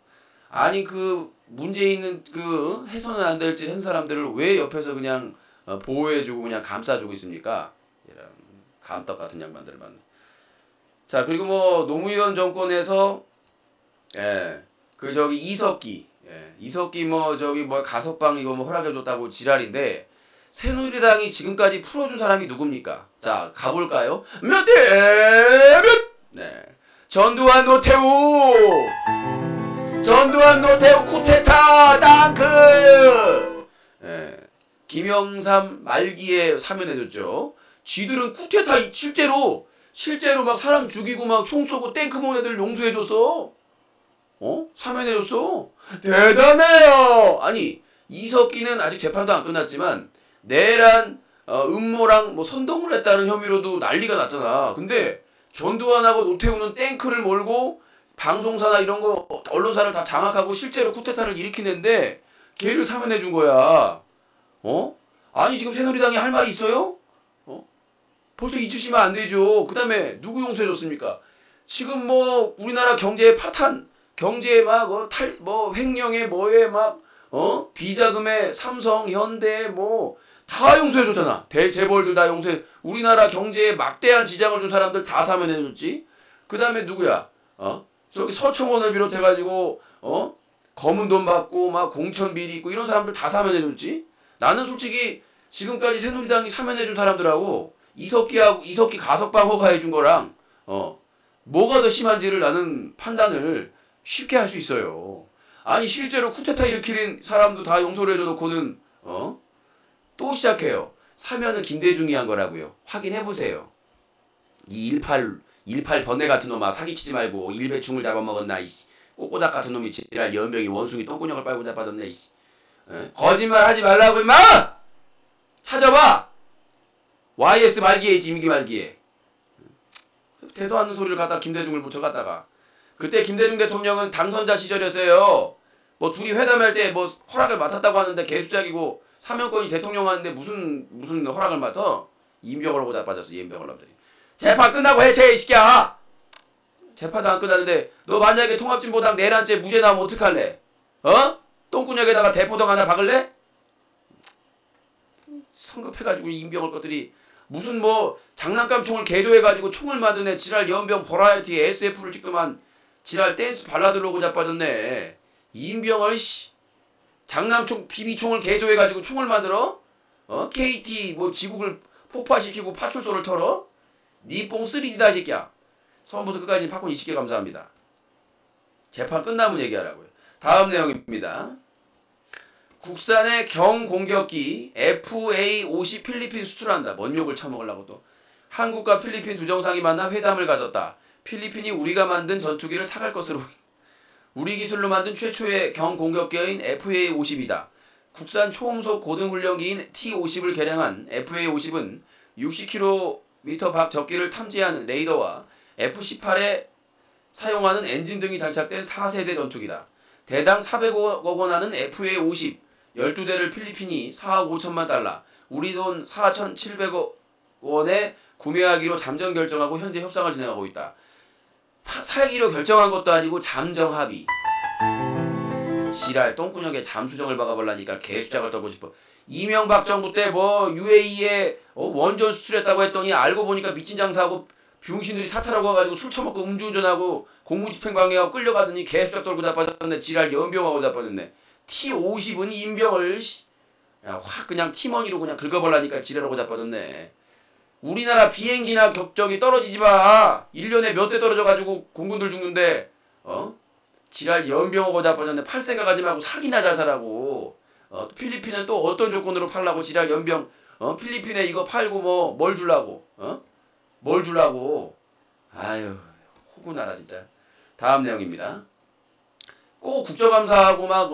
아니 그 문제 있는 그 해서는 안 될 짓 한 사람들을 왜 옆에서 그냥 보호해주고 그냥 감싸주고 있습니까? 이런 감떡 같은 양반들을 만나. 자 그리고 뭐 노무현 정권에서 그 저기 이석기 뭐 저기 뭐 가석방 이거 뭐 허락해줬다고 지랄인데 새누리당이 지금까지 풀어준 사람이 누굽니까? 자 가볼까요? 몇 대 몇? 네 전두환 노태우 쿠데타 당크. 김영삼 말기에 사면해줬죠. 쥐들은 쿠데타 실제로 막 사람 죽이고 막 총 쏘고 탱크 본 애들 용서해줬어. 사면해줬어. 대단해요. 아니 이석기는 아직 재판도 안 끝났지만 내란 음모랑 뭐 선동을 했다는 혐의로도 난리가 났잖아. 근데 전두환하고 노태우는 탱크를 몰고 방송사나 이런 거 언론사를 다 장악하고 실제로 쿠데타를 일으키는데 걔를 사면해준 거야. 아니 지금 새누리당이 할 말이 있어요? 벌써 잊으시면 안 되죠. 그 다음에 누구 용서해줬습니까? 지금 뭐 우리나라 경제의 파탄, 경제에 막 횡령에 뭐에 막 비자금에 삼성, 현대 뭐 다 용서해줬잖아. 재벌들 다 용서해. 우리나라 경제에 막대한 지장을 준 사람들 다 사면해줬지. 그 다음에 누구야? 저기 서청원을 비롯해가지고 검은 돈 받고 막 공천 비리 있고 이런 사람들 다 사면해줬지. 나는 솔직히 지금까지 새누리당이 사면해준 사람들하고 이석기 가석방 허가해준 거랑 뭐가 더 심한지를 나는 판단을 쉽게 할 수 있어요. 아니 실제로 쿠데타 일으키는 사람도 다 용서를 해줘놓고는 또 시작해요. 사면은 김대중이 한 거라고요. 확인해보세요. 이 18 번뇌 같은 놈아 사기치지 말고 일배충을 잡아먹었나 이씨. 꼬꼬닥 같은 놈이 지랄 연병이 원숭이 똥구녕을 빨고 잡아뒀네 이씨. 거짓말 하지 말라고 임마! 찾아봐! YS 말기에 있지 임기 말기에. 대도 않는 소리를 갖다 김대중을 붙여갔다가 그때 김대중 대통령은 당선자 시절이었어요. 뭐 둘이 회담할 때 뭐 허락을 맡았다고 하는데 개수작이고 사면권이 대통령 하는데 무슨 허락을 맡아? 이인병을 하고 자빠졌어. 이인병을 놈들이. 재판 끝나고 해체해 이 새끼야. 재판도 안 끝났는데 너 만약에 통합진보당 내란죄 무죄 나오면 어떡할래? 똥구녕에다가 대포동 하나 박을래? 성급해가지고 이인병을 것들이 무슨 뭐 장난감 총을 개조해가지고 총을 만드네. 지랄 연병 버라이어티 SF를 찍더만 지랄 댄스 발라드로 오고 자빠졌네. 이인병을 장난총 비비총을 개조해가지고 총을 만들어? KT 뭐 지국을 폭파시키고 파출소를 털어? 니 뽕 3D다 새끼야. 처음부터 끝까지 팝콘 20개 감사합니다. 재판 끝나면 얘기하라고요. 다음 내용입니다. 국산의 경공격기 FA-50 필리핀 수출한다. 뭔 욕을 처먹으려고 또. 한국과 필리핀 두 정상이 만나 회담을 가졌다. 필리핀이 우리가 만든 전투기를 사갈 것으로. 우리 기술로 만든 최초의 경공격기인 FA-50이다. 국산 초음속 고등훈련기인 T-50을 개량한 FA-50은 60km 밖 적기를 탐지하는 레이더와 F-18에 사용하는 엔진 등이 장착된 4세대 전투기다. 대당 400억 원 하는 FA-50 12대를 필리핀이 4억 5천만 달러, 우리 돈 4,700억 원에 구매하기로 잠정 결정하고 현재 협상을 진행하고 있다. 사기로 결정한 것도 아니고 잠정 합의. 지랄 똥꾸녕에 잠수정을 박아버라니까 개수작을 떨고 싶어. 이명박 정부 때 뭐 UAE에 원전 수출했다고 했더니 알고 보니까 미친 장사하고 병신들이 사찰하고 와가지고 술 처먹고 음주운전하고 공무집행방해하고 끌려가더니 개수작 떨고 자빠졌네. 지랄 연병하고 자빠졌네. T-50은 인병을 확 그냥 티머니로 그냥 긁어버라니까 지랄하고 자빠졌네. 우리나라 비행기나 격정이 떨어지지 마. 1년에 몇 대 떨어져가지고 공군들 죽는데 지랄 연병하고 자빠졌네. 팔 생각하지 말고 사기나 잘 사라고. 필리핀은 또 어떤 조건으로 팔라고 지랄 연병. 필리핀에 이거 팔고 뭐 뭘 주려고. 뭘 주려고. 아유 호구나라 진짜. 다음 내용입니다. 꼭 국정감사하고 막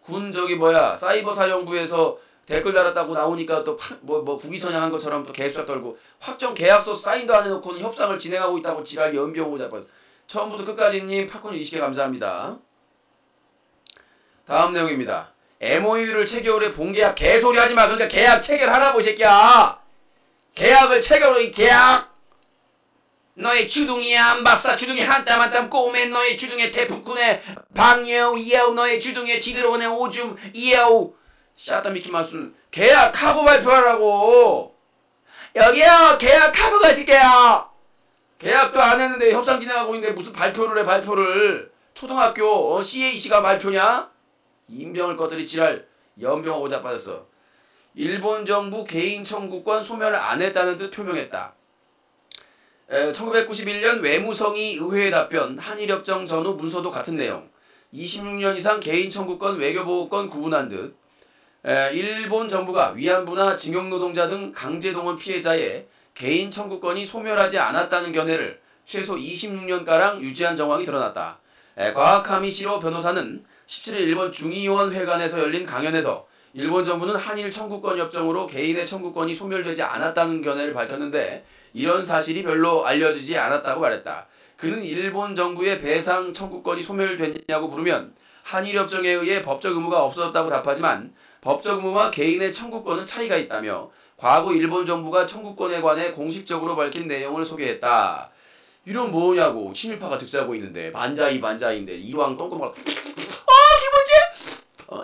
군 저기 뭐야 사이버 사령부에서 댓글 달았다고 나오니까 또 뭐 국위선양한 것처럼 또 개수작 떨고 확정 계약서 사인도 안 해놓고는 협상을 진행하고 있다고 지랄 연병하고 자빠졌어. 처음부터 끝까지님 팝콘 20개 감사합니다. 다음 내용입니다. MOU를 체결해 본계약 개소리 하지마. 그러니까 계약 체결하라고 이 새끼야. 계약을 체결해. 계약. 너의 주둥이야 안바싸 주둥이 한 땀 한 땀 꼬맨 너의 주둥이에 태풍꾼의 방여우 이야우 너의 주둥이에 지드러운의 오줌 이야우. 샤다 미키마우스. 계약하고 발표하라고. 여기요 계약하고 가실게요. 계약도 안 했는데 협상 진행하고 있는데 무슨 발표를 해 발표를. 초등학교 CAC가 발표냐? 인병을 꺼뜨리 지랄 연병하고 자빠졌어. 일본 정부 개인 청구권 소멸을 안 했다는 듯 표명했다. 1991년 외무성의 의회의 답변 한일협정 전후 문서도 같은 내용. 26년 이상 개인 청구권 외교보호권 구분한 듯 일본 정부가 위안부나 징용노동자 등 강제동원 피해자의 개인 청구권이 소멸하지 않았다는 견해를 최소 26년가량 유지한 정황이 드러났다. 과카미시로 변호사는 17일 일본 중의원 회관에서 열린 강연에서 일본 정부는 한일 청구권 협정으로 개인의 청구권이 소멸되지 않았다는 견해를 밝혔는데 이런 사실이 별로 알려지지 않았다고 말했다. 그는 일본 정부의 배상 청구권이 소멸됐냐고 물으면 한일협정에 의해 법적 의무가 없어졌다고 답하지만 법적 의무와 개인의 청구권은 차이가 있다며 과거 일본 정부가 청구권에 관해 공식적으로 밝힌 내용을 소개했다. 이런 뭐냐고. 친일파가 득세하고 있는데 반자이인데 이왕 똥구멍을 기분지?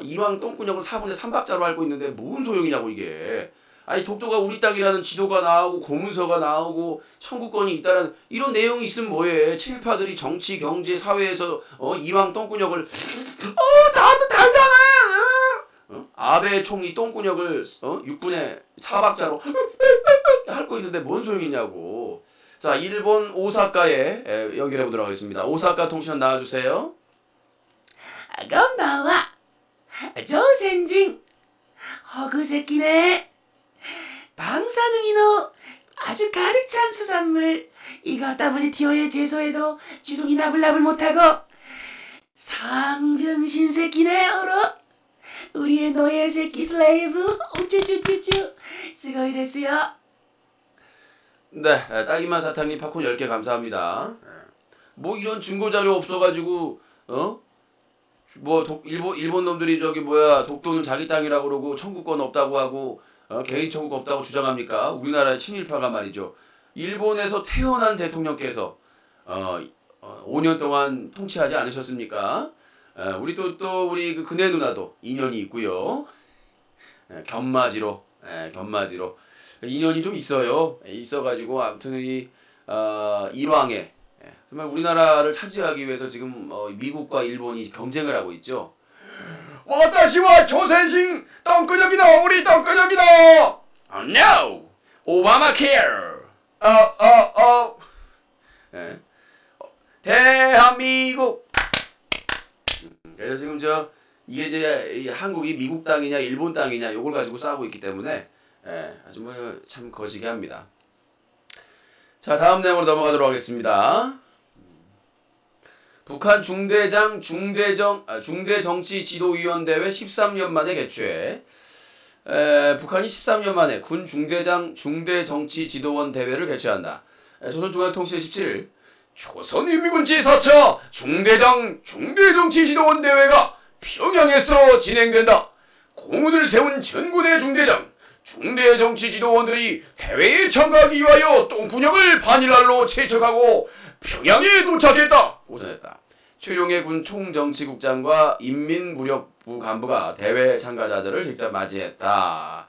이왕 똥구녕을 4분의 3박자로 앓고 있는데 뭔 소용이냐고 이게. 아니 독도가 우리 땅이라는 지도가 나오고 고문서가 나오고 청구권이 있다라는 이런 내용이 있으면 뭐해. 친일파들이 정치 경제 사회에서 이왕 똥구녕을 나도 달잖아. 아베 총리 똥구녕을 6분의 4박자로 핥고 있는데 뭔 소용이냐고. 자, 일본 오사카에 연결해 보도록 하겠습니다. 오사카 통신원 나와주세요. 건방와 조센징 허구새끼네. 방사능이노 아주 가득 찬 수산물 이거 WTO에 제소해도 주둥이 나불나불 못하고 상병신 새끼네. 어로 우리의 노예 새끼 슬레이브 우쭈쭈쭈쭈 스고이 데스요. 네, 딸기맛 사탕님 팝콘 10개 감사합니다. 뭐 이런 증거자료 없어가지고 일본 놈들이 저기 뭐야 독도는 자기 땅이라고 그러고 청구권 없다고 하고 개인 청구권 없다고 주장합니까? 우리나라의 친일파가 말이죠. 일본에서 태어난 대통령께서 5년 동안 통치하지 않으셨습니까? 우리 또 우리 그 그네 누나도 인연이 있고요. 견마지로 인연이 좀 있어요. 있어가지고 아무튼 이 일왕에 정말 우리나라를 차지하기 위해서 지금 미국과 일본이 경쟁을 하고 있죠. 와타시와 조센싱 똥근육이다. 우리 똥근육이다. Oh no! 오바마 케어! 예. 대한민국! 그래서 지금 이게 이제 이 한국이 미국 땅이냐 일본 땅이냐 요걸 가지고 싸우고 있기 때문에 아주 뭐 참 거시기 합니다. 자, 다음 내용으로 넘어가도록 하겠습니다. 북한 중대정치지도위원대회 13년 만에 개최. 북한이 13년 만에 군 중대장 중대정치지도원 대회를 개최한다. 조선중앙통신 17일 조선인민군 제4차 중대정치지도원 대회가 평양에서 진행된다. 공훈을 세운 전군의 중대정치지도원들이 대회에 참가하기 위하여 똥군형을 반일날로 채척하고 평양에 도착했다고 전했다. 최룡해 군 총정치국장과 인민무력부 간부가 대회 참가자들을 직접 맞이했다.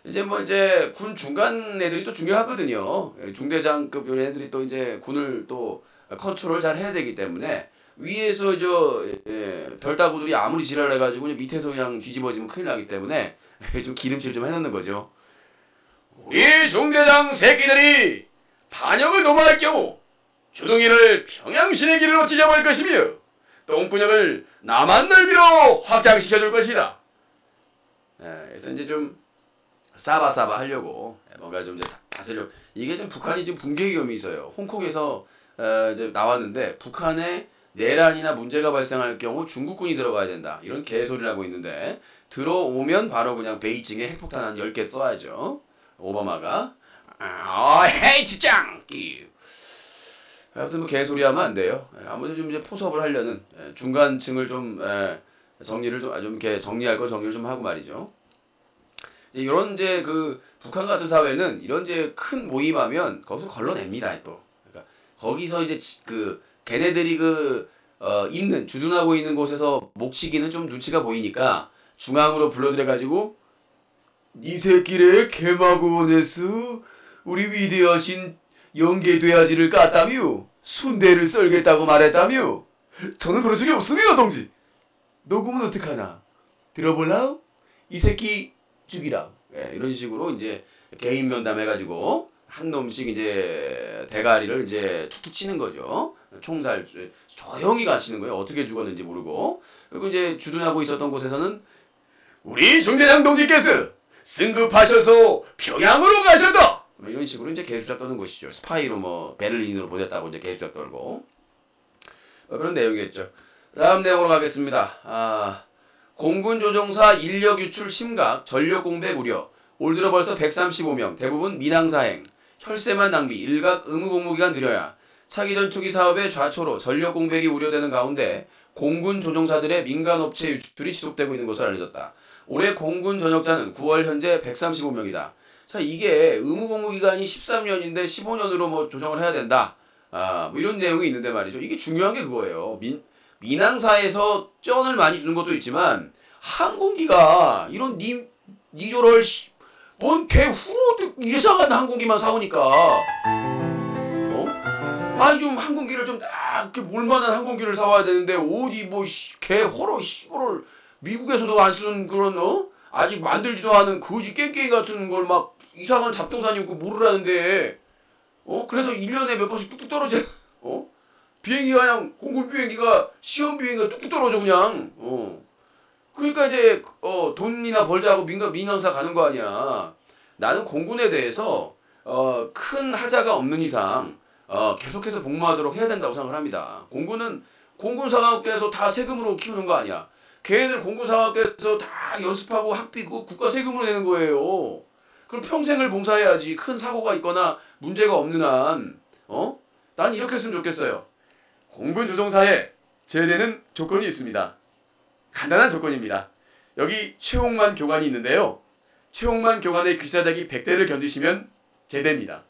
이제 군 중간 애들이 또 중요하거든요. 중대장급 이런 애들이 또 이제 군을 또 컨트롤 잘 해야 되기 때문에 위에서 별따구들이 아무리 지랄을 해가지고 밑에서 그냥 뒤집어지면 큰일 나기 때문에 좀 기름칠 좀 해놓는 거죠. 우리 중대장 새끼들이 반역을 도모할 경우 주둥이를 평양신의 길로 찢어버릴 것이며 똥구녕을 남한 넓이로 확장시켜줄 것이다. 그래서 이제 좀 싸바싸바 하려고 뭔가 좀 이제 다스려고. 이게 좀 북한이 지금 붕괴 위험이 있어요. 홍콩에서 이제 나왔는데 북한에 내란이나 문제가 발생할 경우 중국군이 들어가야 된다. 이런 개소리를 하고 있는데 들어오면 바로 그냥 베이징에 핵폭탄 한 10개 쏴야죠. 오바마가. 헤이트 짱끼. 아무튼 뭐 개소리 하면 안 돼요. 아무튼 좀 이제 포섭을 하려는 중간층을 좀 정리를 좀 이렇게 정리할 거 정리를 좀 하고 말이죠. 이런 이제 그 북한 같은 사회는 이런 이제 큰 모임하면 거기서 걸러냅니다 또. 그러니까 거기서 이제 그 걔네들이 있는 주둔하고 있는 곳에서 목치기는 좀 눈치가 보이니까 중앙으로 불러들여가지고 니 새끼를 개마고원에서 우리 위대하신 영계돼야지를 깠다며 순대를 썰겠다고 말했다며. 저는 그런 적이 없습니다 동지. 녹음은 어떡하나 들어볼라우? 이 새끼 죽이라. 이런 식으로 이제 개인 면담 해가지고 한 놈씩 이제 대가리를 이제 툭툭 치는 거죠. 총살 조용히 가시는 거예요. 어떻게 죽었는지 모르고. 그리고 이제 주둔하고 있었던 곳에서는 우리 중대장 동지께서 승급하셔서 평양으로 가셨다. 이런 식으로 이제 개수작 떠는 것이죠. 스파이로 베를린으로 보냈다고 이제 개수작 떨고 그런 내용이었죠. 다음 내용으로 가겠습니다. 공군 조종사 인력 유출 심각, 전력 공백 우려. 올 들어 벌써 135명, 대부분 민항사행, 혈세만 낭비, 일각 의무 복무기간 느려야. 차기 전투기 사업의 좌초로 전력 공백이 우려되는 가운데 공군 조종사들의 민간업체 유출이 지속되고 있는 것으로 알려졌다. 올해 공군 전역자는 9월 현재 135명이다. 자, 이게 의무 복무 기간이 13년인데 15년으로 조정을 해야 된다. 뭐 이런 내용이 있는데 말이죠. 이게 중요한 게 그거예요. 민항사에서 쩐을 많이 주는 것도 있지만 항공기가 이런 니조럴 뭔 개후로 이상한 항공기만 사오니까 아니 좀 항공기를 좀 이렇게 몰만한 항공기를 사와야 되는데 어디 개호로 씨보를 미국에서도 안 쓰는 그런 아직 만들지도 않은 거지 깽깽이 같은 걸 막 이상한 잡동사니 있고 모르라는데 그래서 1년에 몇 번씩 뚝뚝 떨어져. 비행기가 그냥 공군 비행기가 시험 비행기가 뚝뚝 떨어져 그냥. 그러니까 이제 돈이나 벌자고 민항사 가는 거 아니야. 나는 공군에 대해서 큰 하자가 없는 이상 계속해서 복무하도록 해야 된다고 생각을 합니다. 공군은 공군사관학교에서 다 세금으로 키우는 거 아니야. 걔네들 공군사관학교에서 다 연습하고 학비 그거 국가 세금으로 내는 거예요. 그럼 평생을 봉사해야지. 큰 사고가 있거나 문제가 없는 한 난 이렇게 했으면 좋겠어요. 공군 조종사에 제대는 조건이 있습니다. 간단한 조건입니다. 여기 최홍만 교관이 있는데요. 최홍만 교관의 귀사대기 100대를 견디시면 제대입니다.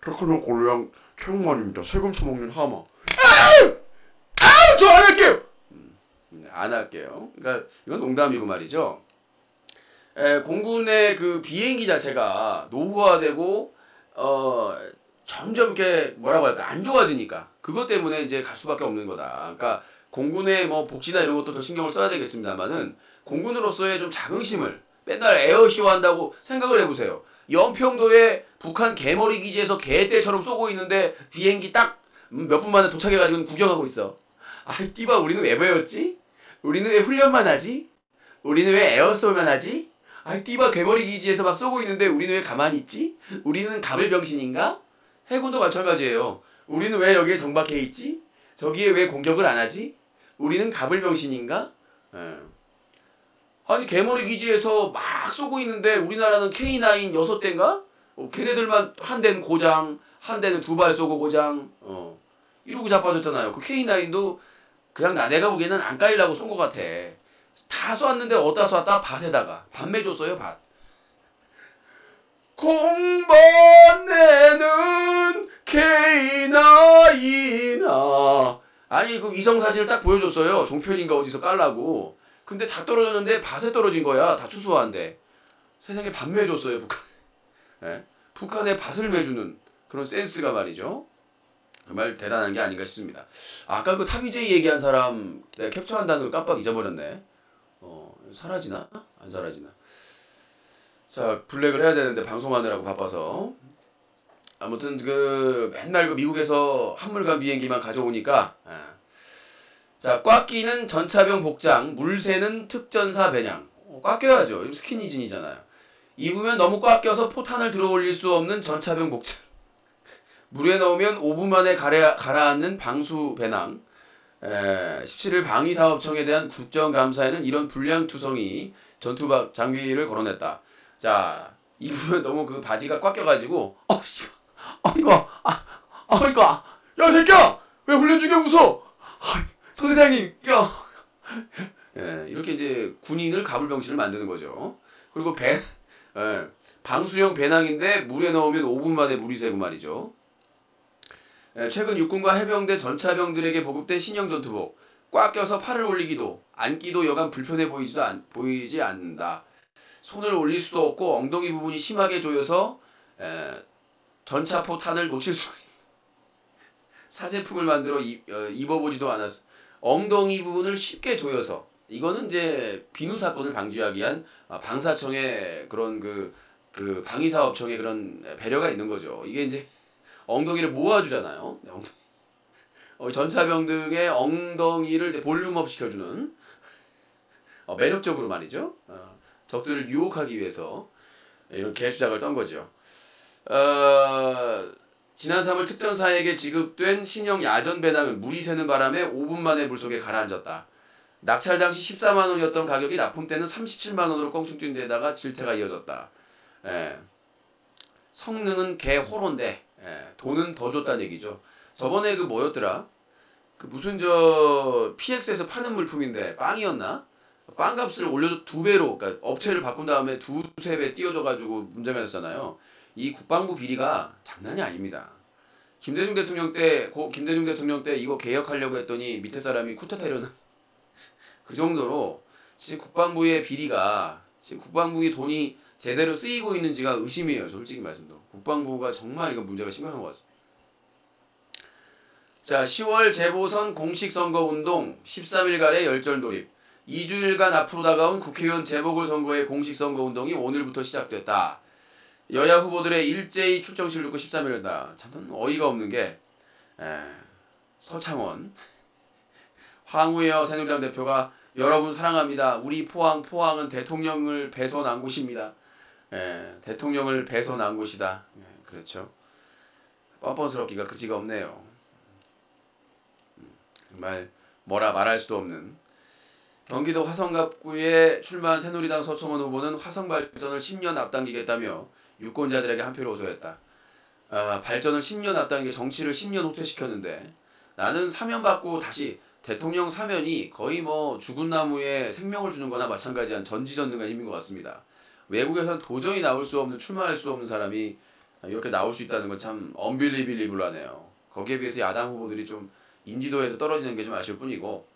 그렇구나 골랑 최홍만입니다. 세금 처먹는 하마. 저 안 할게요. 안 할게요. 그러니까 이건 농담이고 말이죠. 공군의 그 비행기 자체가 노후화되고 점점 이렇게 뭐라고 할까 안 좋아지니까 그것 때문에 이제 갈 수밖에 없는 거다. 그러니까 공군의 복지나 이런 것도 더 신경을 써야 되겠습니다만은 공군으로서의 좀 자긍심을 맨날 에어쇼 한다고 생각을 해보세요. 연평도에 북한 개머리 기지에서 개떼처럼 쏘고 있는데 비행기 딱 몇 분 만에 도착해가지고 구경하고 있어. 아이 띠바 우리는 왜 배웠지? 우리는 왜 훈련만 하지? 우리는 왜 에어쇼만 하지? 아이 띠바 개머리 기지에서 막 쏘고 있는데 우리는 왜 가만히 있지? 우리는 가불병신인가? 해군도 마찬가지예요. 우리는 왜 여기에 정박해 있지? 저기에 왜 공격을 안 하지? 우리는 가불병신인가? 예. 아니 개머리 기지에서 막 쏘고 있는데 우리나라는 K9 6대인가? 걔네들만 한 대는 고장, 한 대는 2발 쏘고 고장. 이러고 자빠졌잖아요. 그 K9도 그냥 내가 보기에는 안 까이려고 쏜 것 같아. 다 쐈는데 어디다 쐈다? 밭에다가. 밭 매줬어요, 밭. 공번내는 K9아. 아니 그 위성사진을 딱 보여줬어요. 종편인가 어디서 깔라고. 근데 다 떨어졌는데 밭에 떨어진 거야. 다 추수한데. 세상에 밭 매줬어요, 북한. 예? 북한에 밭을 매주는 그런 센스가 말이죠. 정말 대단한 게 아닌가 싶습니다. 아까 그 탑이제이 얘기한 사람 내가 캡처한다는 걸 깜빡 잊어버렸네. 사라지나? 안 사라지나? 자, 블랙을 해야 되는데 방송하느라고 바빠서. 아무튼 그 맨날 그 미국에서 한물간 비행기만 가져오니까 자, 꽉 끼는 전차병 복장, 물 새는 특전사 배냥. 꽉 껴야죠. 스키니진이잖아요. 입으면 너무 꽉 껴서 포탄을 들어 올릴 수 없는 전차병 복장. 물에 넣으면 5분 만에 가라앉는 방수 배낭. 17일 방위사업청에 대한 국정감사에는 이런 불량투성이 전투박 장비를 거론했다. 자, 입으면 너무 그 바지가 꽉 껴가지고 이거 야 새끼야 왜 훈련 중에 웃어? 소대장님 야 이렇게 이제 군인을 가불병신을 만드는 거죠. 그리고 방수형 배낭인데 물에 넣으면 5분 만에 물이 새고 말이죠. 최근 육군과 해병대 전차병들에게 보급된 신형 전투복. 꽉 껴서 팔을 올리기도 앉기도 여간 불편해 보이지 않는다. 손을 올릴 수도 없고 엉덩이 부분이 심하게 조여서 전차 포탄을 놓칠 수가 있다. 사제품을 만들어 입어보지도 않았어. 엉덩이 부분을 쉽게 조여서. 이거는 이제 비누 사건을 방지하기 위한 방사청의 그런 그 방위사업청의 그런 배려가 있는 거죠. 이게 이제 엉덩이를 모아주잖아요. 전차병 등의 엉덩이를 이제 볼륨업 시켜주는 매력적으로 말이죠. 적들을 유혹하기 위해서 이런 개수작을 떤 거죠. 지난 3월 특전사에게 지급된 신형 야전 배낭은 물이 새는 바람에 5분 만에 물속에 가라앉았다. 낙찰 당시 14만 원이었던 가격이 납품 때는 37만 원으로 껑충 뛴 데다가 질태가 이어졌다. 성능은 개호로인데 돈은 더 줬다는 얘기죠. 저번에 그 뭐였더라? 그 무슨 PX에서 파는 물품인데 빵이었나? 빵값을 올려줘 2배로, 그러니까 업체를 바꾼 다음에 2-3배 띄워줘가지고 문제가 됐잖아요. 이 국방부 비리가 장난이 아닙니다. 김대중 대통령 때 이거 개혁하려고 했더니 밑에 사람이 쿠데타 이러는 그 정도로 지금 국방부의 비리가, 지금 국방부의 돈이 제대로 쓰이고 있는지가 의심이에요. 솔직히 말씀도. 국방부가 정말 이건 문제가 심각한 것 같습니다. 자, 10월 재보선 공식선거운동 13일간의 열절 돌입. 2주일간 앞으로 다가온 국회의원 재보궐선거의 공식선거운동이 오늘부터 시작됐다. 여야 후보들의 일제히 출정식을 두고 13일이다. 참 어이가 없는 게 서창원 황우여 새누리당 대표가 여러분 사랑합니다. 우리 포항은 대통령을 배선한 곳입니다. 대통령을 배선한 곳이다. 그렇죠. 뻔뻔스럽기가 그지가 없네요. 정말 뭐라 말할 수도 없는. 경기도 화성갑구에 출마한 새누리당 서청원 후보는 화성 발전을 10년 앞당기겠다며 유권자들에게 한 표를 호소했다. 발전을 10년 앞당기게 정치를 10년 후퇴시켰는데 나는 사면 받고 다시 대통령 사면이 거의 뭐 죽은 나무에 생명을 주는 거나 마찬가지한 전지전능한 힘인 것 같습니다. 외국에서는 도저히 나올 수 없는, 출마할 수 없는 사람이 이렇게 나올 수 있다는 건 참 언빌리빌리블하네요. 거기에 비해서 야당 후보들이 좀 인지도에서 떨어지는 게 좀 아쉬울 뿐이고.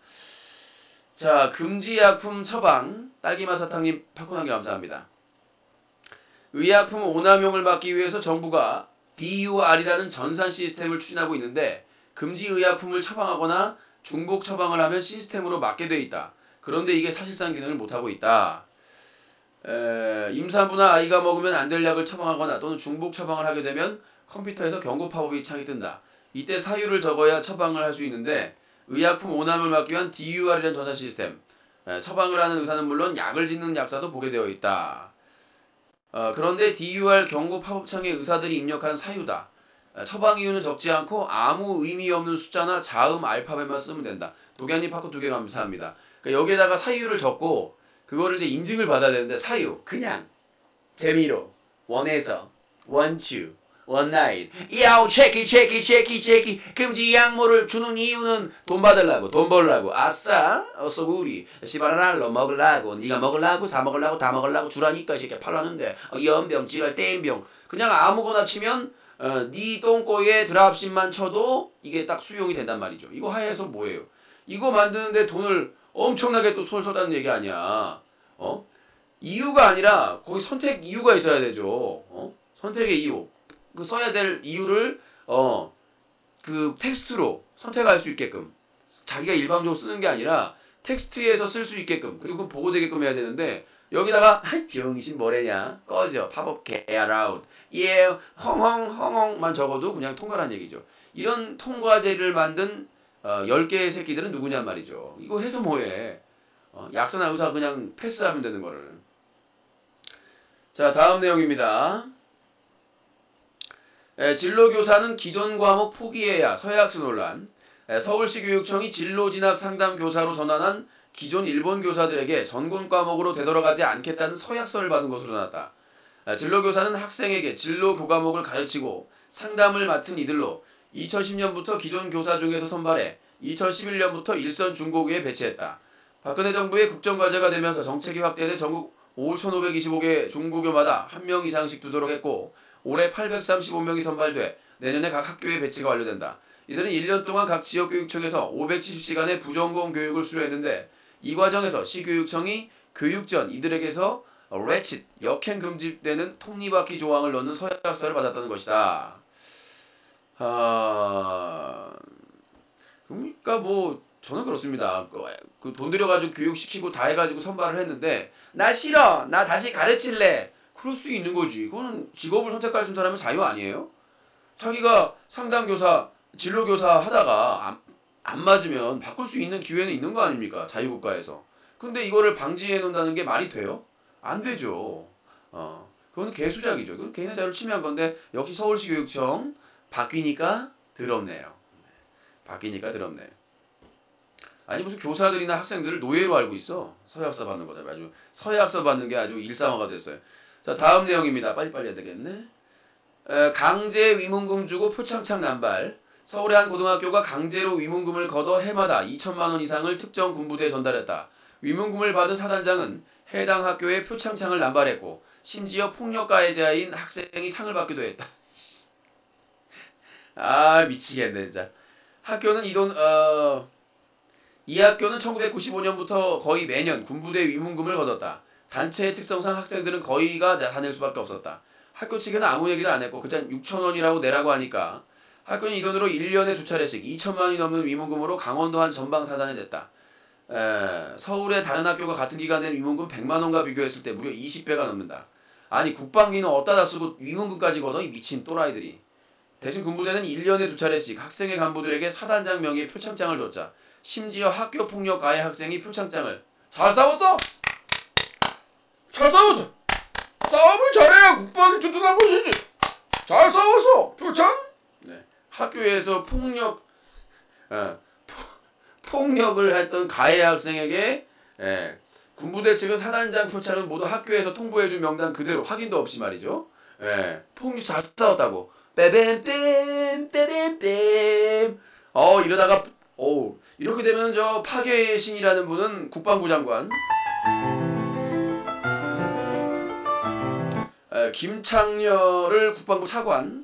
자, 금지약품 처방. 딸기맛 사탕님 팝콘 한 개 감사합니다. 의약품 오남용을 막기 위해서 정부가 DUR이라는 전산 시스템을 추진하고 있는데 금지 의약품을 처방하거나 중복 처방을 하면 시스템으로 막게 돼 있다. 그런데 이게 사실상 기능을 못하고 있다. 임산부나 아이가 먹으면 안 될 약을 처방하거나 또는 중복 처방을 하게 되면 컴퓨터에서 경고 팝업이 창이 뜬다. 이때 사유를 적어야 처방을 할 수 있는데 의약품 오남을 막기 위한 DUR이라는 전자 시스템. 처방을 하는 의사는 물론 약을 짓는 약사도 보게 되어 있다. 그런데 DUR 경고 팝업창에 의사들이 입력한 사유다. 처방 이유는 적지 않고 아무 의미 없는 숫자나 자음 알파벳만 쓰면 된다. 도견님 파코 2개 감사합니다. 그러니까 여기에다가 사유를 적고 그거를 이제 인증을 받아야 되는데 사유 그냥 재미로 원해서 원추 원나잇 야오 체키 금지 약물을 주는 이유는 돈 받으려고 돈 벌려고 아싸 어서 우리 시바라랄로 먹으려고 네가 먹으려고 사 먹으려고 다 먹으려고 주라니까 이 새끼 팔라는데 연병 지랄 땡병 그냥 아무거나 치면 네 똥꼬에 드랍십만 쳐도 이게 딱 수용이 된단 말이죠. 이거 하에서 뭐예요? 이거 만드는데 돈을 엄청나게 또 손을 쏟았는 얘기 아니야. 이유가 아니라 거기 선택 이유가 있어야 되죠. 선택의 이유. 그 써야 될 이유를 그 텍스트로 선택할 수 있게끔 자기가 일방적으로 쓰는 게 아니라 텍스트에서 쓸 수 있게끔 그리고 보고되게끔 해야 되는데 여기다가 병신 뭐래냐 꺼져 팝업 get out 예 헝헝만 적어도 그냥 통과란 얘기죠. 이런 통과제를 만든 10개의 새끼들은 누구냔 말이죠. 이거 해서 뭐해. 약사나 의사 그냥 패스하면 되는 거를. 자 다음 내용입니다. 진로교사는 기존 과목 포기해야 서해학습 논란. 서울시 교육청이 진로진학 상담교사로 전환한 기존 일본 교사들에게 전공 과목으로 되돌아가지 않겠다는 서약서를 받은 것으로 나왔다. 진로교사는 학생에게 진로 교과목을 가르치고 상담을 맡은 이들로 2010년부터 기존 교사 중에서 선발해 2011년부터 일선 중고교에 배치했다. 박근혜 정부의 국정과제가 되면서 정책이 확대돼 전국 5,525개 중고교마다 1명 이상씩 두도록 했고 올해 835명이 선발돼 내년에 각 학교에 배치가 완료된다. 이들은 1년 동안 각 지역교육청에서 570시간의 부전공 교육을 수료했는데 이 과정에서 시교육청이 교육 전 이들에게서 레칫, 역행 금지되는 톱니바퀴 조항을 넣는 서약서를 받았다는 것이다. 그러니까 뭐 저는 그렇습니다. 그 돈 들여가지고 교육시키고 다 해가지고 선발을 했는데 나 싫어, 나 다시 가르칠래. 그럴 수 있는 거지. 그거는 직업을 선택할 수 있는 사람은 자유 아니에요? 자기가 상담교사, 진로교사 하다가 안 맞으면 바꿀 수 있는 기회는 있는 거 아닙니까? 자유국가에서. 근데 이거를 방지해 놓는다는 게 말이 돼요? 안 되죠. 그거는 개수작이죠. 그건 개인의 자유를 침해한 건데 역시 서울시 교육청 바뀌니까 더럽네요. 바뀌니까 더럽네요. 아니 무슨 교사들이나 학생들을 노예로 알고 있어. 서약서 받는 거다. 아주 서약서 받는 게 아주 일상화가 됐어요. 자 다음 내용입니다. 빨리빨리 해야 되겠네. 강제 위문금 주고 표창장 남발. 서울의 한 고등학교가 강제로 위문금을 걷어 해마다 2천만 원 이상을 특정 군부대에 전달했다. 위문금을 받은 사단장은 해당 학교에 표창장을 남발했고 심지어 폭력 가해자인 학생이 상을 받기도 했다. 아 미치겠네 진짜. 학교는 이 학교는 1995년부터 거의 매년 군부대 위문금을 거뒀다. 단체의 특성상 학생들은 거의가 다닐 수밖에 없었다. 학교 측에는 아무 얘기도 안 했고 그냥 6,000원이라고 내라고 하니까 학교는 이 돈으로 1년에 2차례씩 2천만 원이 넘는 위문금으로 강원도 한 전방사단에 냈다. 서울의 다른 학교가 같은 기간 낸 위문금 100만 원과 비교했을 때 무려 20배가 넘는다. 아니 국방비는 어디다 쓰고 위문금까지 걷어 이 미친 또라이들이. 대신 군부대는 1년에 2차례씩 학생의 간부들에게 사단장 명의의 표창장을 줬자. 심지어 학교 폭력 가해 학생이 표창장을 잘 싸웠어! 잘 싸웠어! 싸움을 잘해야 국방이 튼튼한 것이지! 잘 싸웠어! 표창! 네. 학교에서 폭력을 했던 가해 학생에게 군부대 측은 사단장 표창은 모두 학교에서 통보해준 명단 그대로 확인도 없이 말이죠. 폭력 잘 싸웠다고. 빼뱀뱀 빼뱀뱀 이러다가 이렇게 되면 저 파괴의 신이라는 분은 국방부 장관 김창렬을 국방부 차관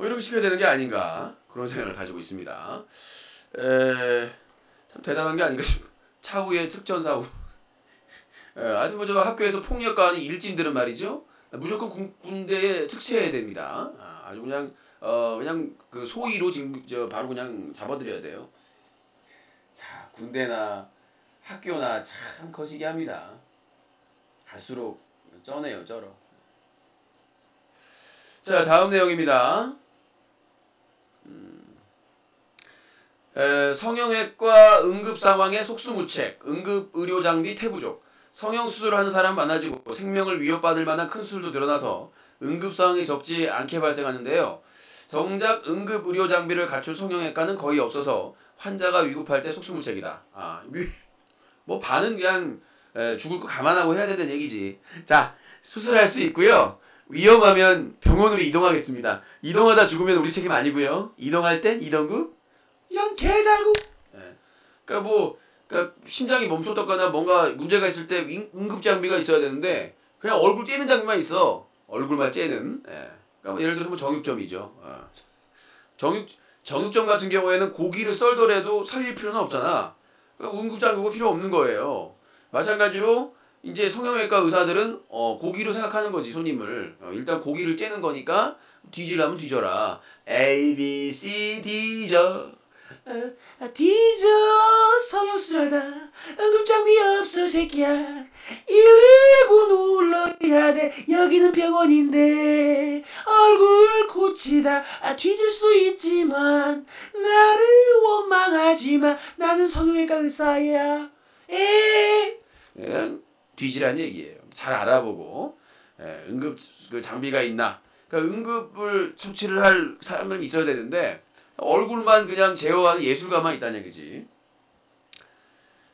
이렇게 시켜야 되는 게 아닌가 그런 생각을 가지고 있습니다. 참 대단한 게 아닌가 싶어요. 차후의 특전사후 아주 저 학교에서 폭력 가하는 일진들은 말이죠 무조건 군대에 특채해야 됩니다. 아주 그냥 그 소위로 지금 바로 그냥 잡아드려야 돼요. 자 군대나 학교나 참 거시기 합니다. 갈수록 쩌네요, 쩔어. 자, 다음 내용입니다. 성형외과 응급 상황의 속수무책, 응급 의료 장비 태부족, 성형 수술을 하는 사람 많아지고 생명을 위협받을 만한 큰 수술도 늘어나서 응급 상황이 적지 않게 발생하는데요. 정작 응급 의료 장비를 갖춘 성형외과는 거의 없어서 환자가 위급할 때 속수무책이다. 뭐 반은 그냥 죽을 거 감안하고 해야 되는 얘기지. 자, 수술할 수 있고요. 위험하면 병원으로 이동하겠습니다. 이동하다 죽으면 우리 책임 아니고요. 이동할 땐 이동국, 이런 개살구. 그러니까 심장이 멈췄다거나 뭔가 문제가 있을 때 응급 장비가 있어야 되는데 그냥 얼굴 째는 장비만 있어. 얼굴만 째는. 그러니까 뭐 예를 들어서 뭐 정육점이죠. 정육점 같은 경우에는 고기를 썰더라도 살릴 필요는 없잖아. 그러니까 응급 장비가 필요 없는 거예요. 마찬가지로 이제 성형외과 의사들은 고기로 생각하는 거지, 손님을. 일단 고기를 째는 거니까 뒤지려면 뒤져라. A, B, C, 뒤져. 뒤져 성형수술하다 응급장비 없어 새끼야 119 눌러야 돼 여기는 병원인데 얼굴 고치다 뒤질 수도 있지만 나를 원망하지마 나는 성형외과 의사야 그냥 뒤지란 얘기예요. 잘 알아보고 응급 그 장비가 있나. 그러니까 응급을 처치를 할 사람은 있어야 되는데 얼굴만 그냥 제어하는 예술가만 있다는 얘기지.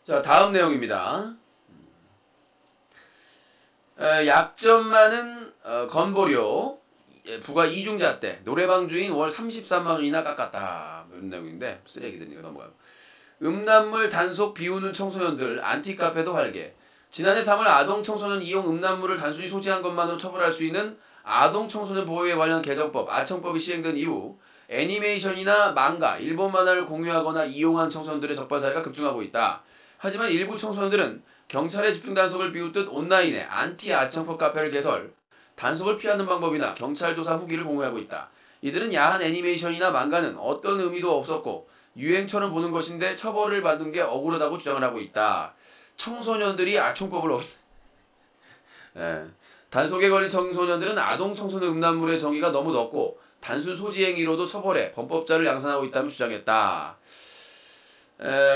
자, 다음 내용입니다. 약점 많은 건보료 부가 이중자 때 노래방 주인 월 33만 원이나 깎았다. 이런 내용인데 쓰레기들이니까 넘어가고. 음란물 단속 비우는 청소년들 안티카페도 활개. 지난해 3월 아동 청소년 이용 음란물을 단순히 소지한 것만으로 처벌할 수 있는 아동 청소년 보호에 관련 개정법 아청법이 시행된 이후 애니메이션이나 망가, 일본 만화를 공유하거나 이용한 청소년들의 적발 사례가 급증하고 있다. 하지만 일부 청소년들은 경찰의 집중 단속을 비웃듯 온라인에 안티 아청법 카페를 개설, 단속을 피하는 방법이나 경찰 조사 후기를 공유하고 있다. 이들은 야한 애니메이션이나 망가는 어떤 의미도 없었고 유행처럼 보는 것인데 처벌을 받는 게 억울하다고 주장을 하고 있다. 청소년들이 아청법을 단속에 걸린 청소년들은 아동 청소년 음란물의 정의가 너무 넓고 단순 소지 행위로도 처벌해 범법자를 양산하고 있다며 주장했다.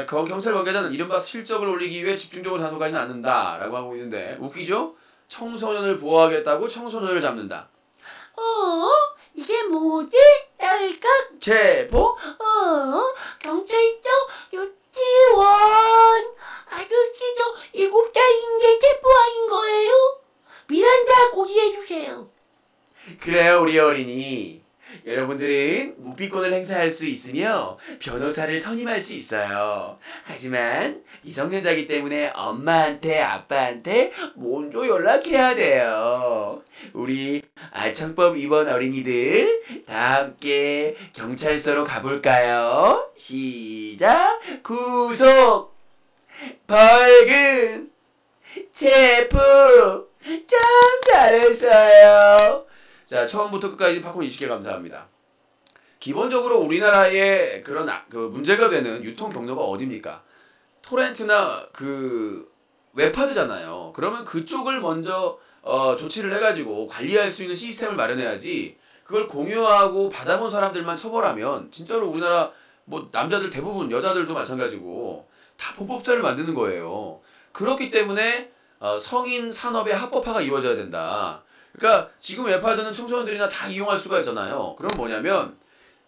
경찰 관계자는 이른바 실적을 올리기 위해 집중적으로 단속하지는 않는다라고 하고 있는데 웃기죠? 청소년을 보호하겠다고 청소년을 잡는다. 이게 뭐지? 딸깍 체포? 경찰서 유치원 아저씨도 7살인데 체포하는 거예요? 미란다 고지해주세요. 그래요, 우리 어린이. 여러분들은 묵비권을 행사할 수 있으며 변호사를 선임할 수 있어요. 하지만 미성년자이기 때문에 엄마한테 아빠한테 먼저 연락해야 돼요. 우리 아청법 위반 어린이들 다 함께 경찰서로 가볼까요? 시작! 구속! 벌금! 체포! 참 잘했어요. 자, 처음부터 끝까지 팝콘 20개 감사합니다. 기본적으로 우리나라의 그런 그 문제가 되는 유통 경로가 어디입니까? 토렌트나 그 웹하드잖아요. 그러면 그쪽을 먼저 조치를 해가지고 관리할 수 있는 시스템을 마련해야지. 그걸 공유하고 받아본 사람들만 처벌하면 진짜로 우리나라 뭐 남자들 대부분 여자들도 마찬가지고 다 범법자를 만드는 거예요. 그렇기 때문에 성인 산업의 합법화가 이루어져야 된다. 그러니까 지금 웹하드는 청소년들이나 다 이용할 수가 있잖아요. 그럼 뭐냐면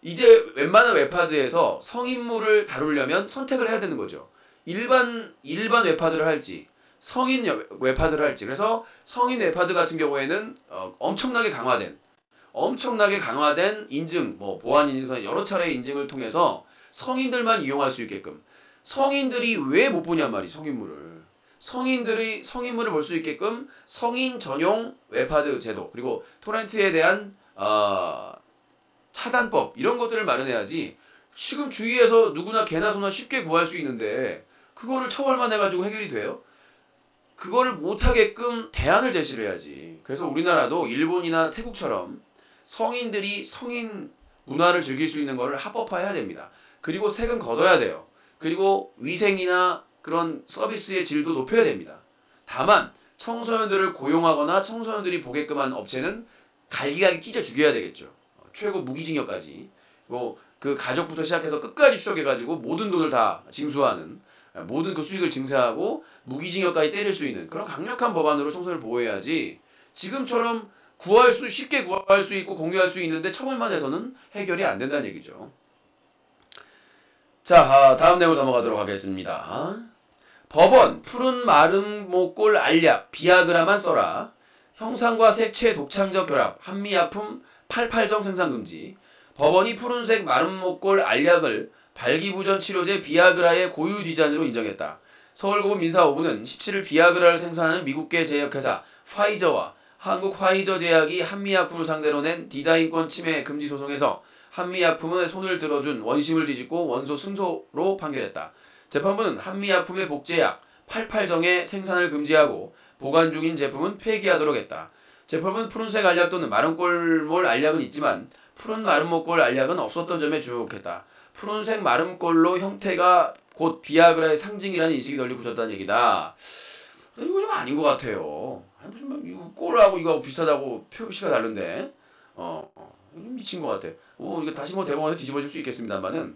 이제 웬만한 웹하드에서 성인물을 다루려면 선택을 해야 되는 거죠. 일반 웹하드를 할지 성인 웹하드를 할지. 그래서 성인 웹하드 같은 경우에는 엄청나게 강화된 인증, 뭐 보안 인증서 여러 차례의 인증을 통해서 성인들만 이용할 수 있게끔. 성인들이 왜 못 보냔 말이지, 성인물을. 성인들이 성인물을 볼 수 있게끔 성인 전용 웹하드 제도 그리고 토렌트에 대한 차단법 이런 것들을 마련해야지. 지금 주위에서 누구나 개나 소나 쉽게 구할 수 있는데 그거를 처벌만 해가지고 해결이 돼요? 그거를 못하게끔 대안을 제시를 해야지. 그래서 우리나라도 일본이나 태국처럼 성인들이 성인 문화를 즐길 수 있는 거를 합법화해야 됩니다. 그리고 세금 걷어야 돼요. 그리고 위생이나 그런 서비스의 질도 높여야 됩니다. 다만 청소년들을 고용하거나 청소년들이 보게끔 한 업체는 갈기갈기 찢어 죽여야 되겠죠. 최고 무기징역까지. 그 가족부터 시작해서 끝까지 추적해가지고 모든 돈을 다 징수하는, 모든 그 수익을 증세하고 무기징역까지 때릴 수 있는 그런 강력한 법안으로 청소년을 보호해야지, 지금처럼 쉽게 구할 수 있고 공유할 수 있는데 처벌만 해서는 해결이 안 된다는 얘기죠. 자, 다음 내용 넘어가도록 하겠습니다. 법원, 푸른 마름 모꼴 알약, 비아그라만 써라. 형상과 색채 독창적 결합, 한미약품 88정 생산 금지. 법원이 푸른색 마름모꼴 알약을 발기부전 치료제 비아그라의 고유 디자인으로 인정했다. 서울고법 민사5부는 17일 비아그라를 생산하는 미국계 제약회사 파이저와 한국 화이저 제약이 한미약품을 상대로 낸 디자인권 침해 금지 소송에서 한미약품의 손을 들어준 원심을 뒤집고 원소 승소로 판결했다. 재판부는 한미약품의 복제약 88정의 생산을 금지하고 보관 중인 제품은 폐기하도록 했다. 재판부는 푸른색 알약 또는 마름꼴몰 알약은 있지만 푸른 마름모꼴 알약은 없었던 점에 주목했다. 푸른색 마름꼴로 형태가 곧 비아그라의 상징이라는 인식이 널리 굳혔다는 얘기다. 이거 좀 아닌 것 같아요. 무슨 이거 꼴하고 이거 비슷하다고 표시가 다른데, 미친 것 같아. 이거 다시 대법원에 뒤집어질 수 있겠습니다만은,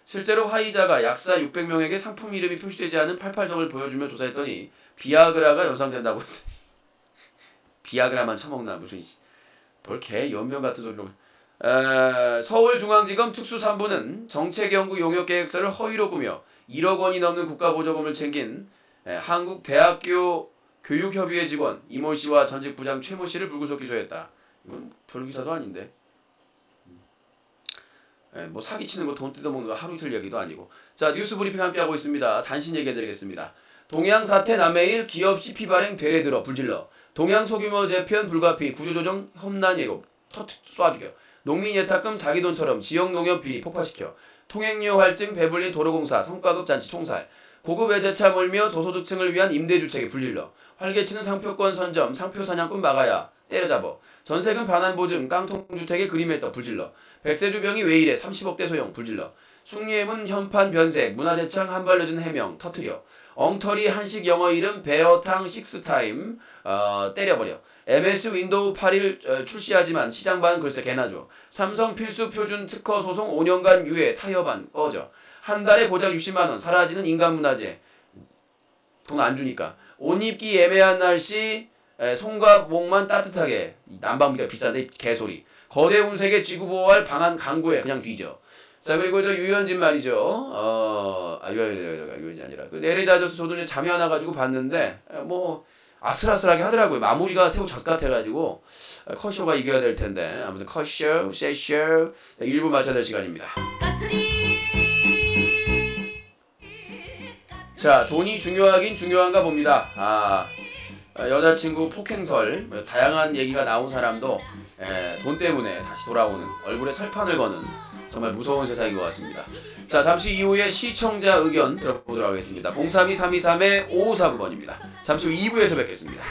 실제로 화이자가 약사 600명에게 상품 이름이 표시되지 않은 88정을 보여주며 조사했더니 비아그라가 연상된다고 했대. 비아그라만 처먹나 무슨 개 연병 같은 소리로. 서울중앙지검 특수3부는 정책연구 용역계획서를 허위로 꾸며 1억 원이 넘는 국가보조금을 챙긴 한국대학교 교육협의회 직원 이모 씨와 전직 부장 최모 씨를 불구속 기소했다. 이건 별 기사도 아닌데. 뭐 사기치는 거 돈 뜯어먹는 거 하루 이틀 얘기도 아니고. 자, 뉴스 브리핑 함께하고 있습니다. 단신 얘기해드리겠습니다. 동양 사태 남해일 기업 CP 발행 되레 들어 불질러. 동양 소규모 재편 불가피 구조조정 험난 예고 쏴 죽여. 농민 예탁금 자기 돈처럼 지역 농협 비리 폭파시켜. 통행료 할증 배불린 도로공사 성과급 잔치 총살. 고급 외제차 몰며 저소득층을 위한 임대주택에 불질러. 활개치는 상표권 선점 상표 사냥꾼 막아야 때려잡어. 전세금 반환 보증 깡통주택에 그림했다 불질러. 백세주병이 왜 이래 30억대 소용 불질러. 숭례문 현판 변색 문화재청 한발 늦은 해명 터트려. 엉터리 한식 영어 이름 베어탕 식스타임 때려버려. MS 윈도우 8일 출시하지만 시장 반응 글쎄 개나 줘. 삼성 필수 표준 특허 소송 5년간 유예 타협안 꺼져. 한 달에 고작 60만원 사라지는 인간문화재 돈 안 주니까. 옷 입기 애매한 날씨 손과 목만 따뜻하게. 난방비가 비싼데 개소리. 거대 운색에 지구 보호할 방안 강구해 그냥 뒤져. 자, 그리고 유현진 말이죠. 유현진 아니라 그 LA 다저스 저도 이제 잠이 안 와가지고 봤는데 뭐 아슬아슬하게 하더라고요. 마무리가 새우 젓 같아가지고 컷쇼가 이겨야 될 텐데 아무튼 컷쇼, 세쇼 1부 마쳐야 될 시간입니다. 자, 돈이 중요하긴 중요한가 봅니다. 여자친구 폭행설 다양한 얘기가 나온 사람도 돈 때문에 다시 돌아오는 얼굴에 철판을 거는 정말 무서운 세상인 것 같습니다. 자, 잠시 이후에 시청자 의견 들어보도록 하겠습니다. 032-323-5549번입니다. 잠시 후 2부에서 뵙겠습니다.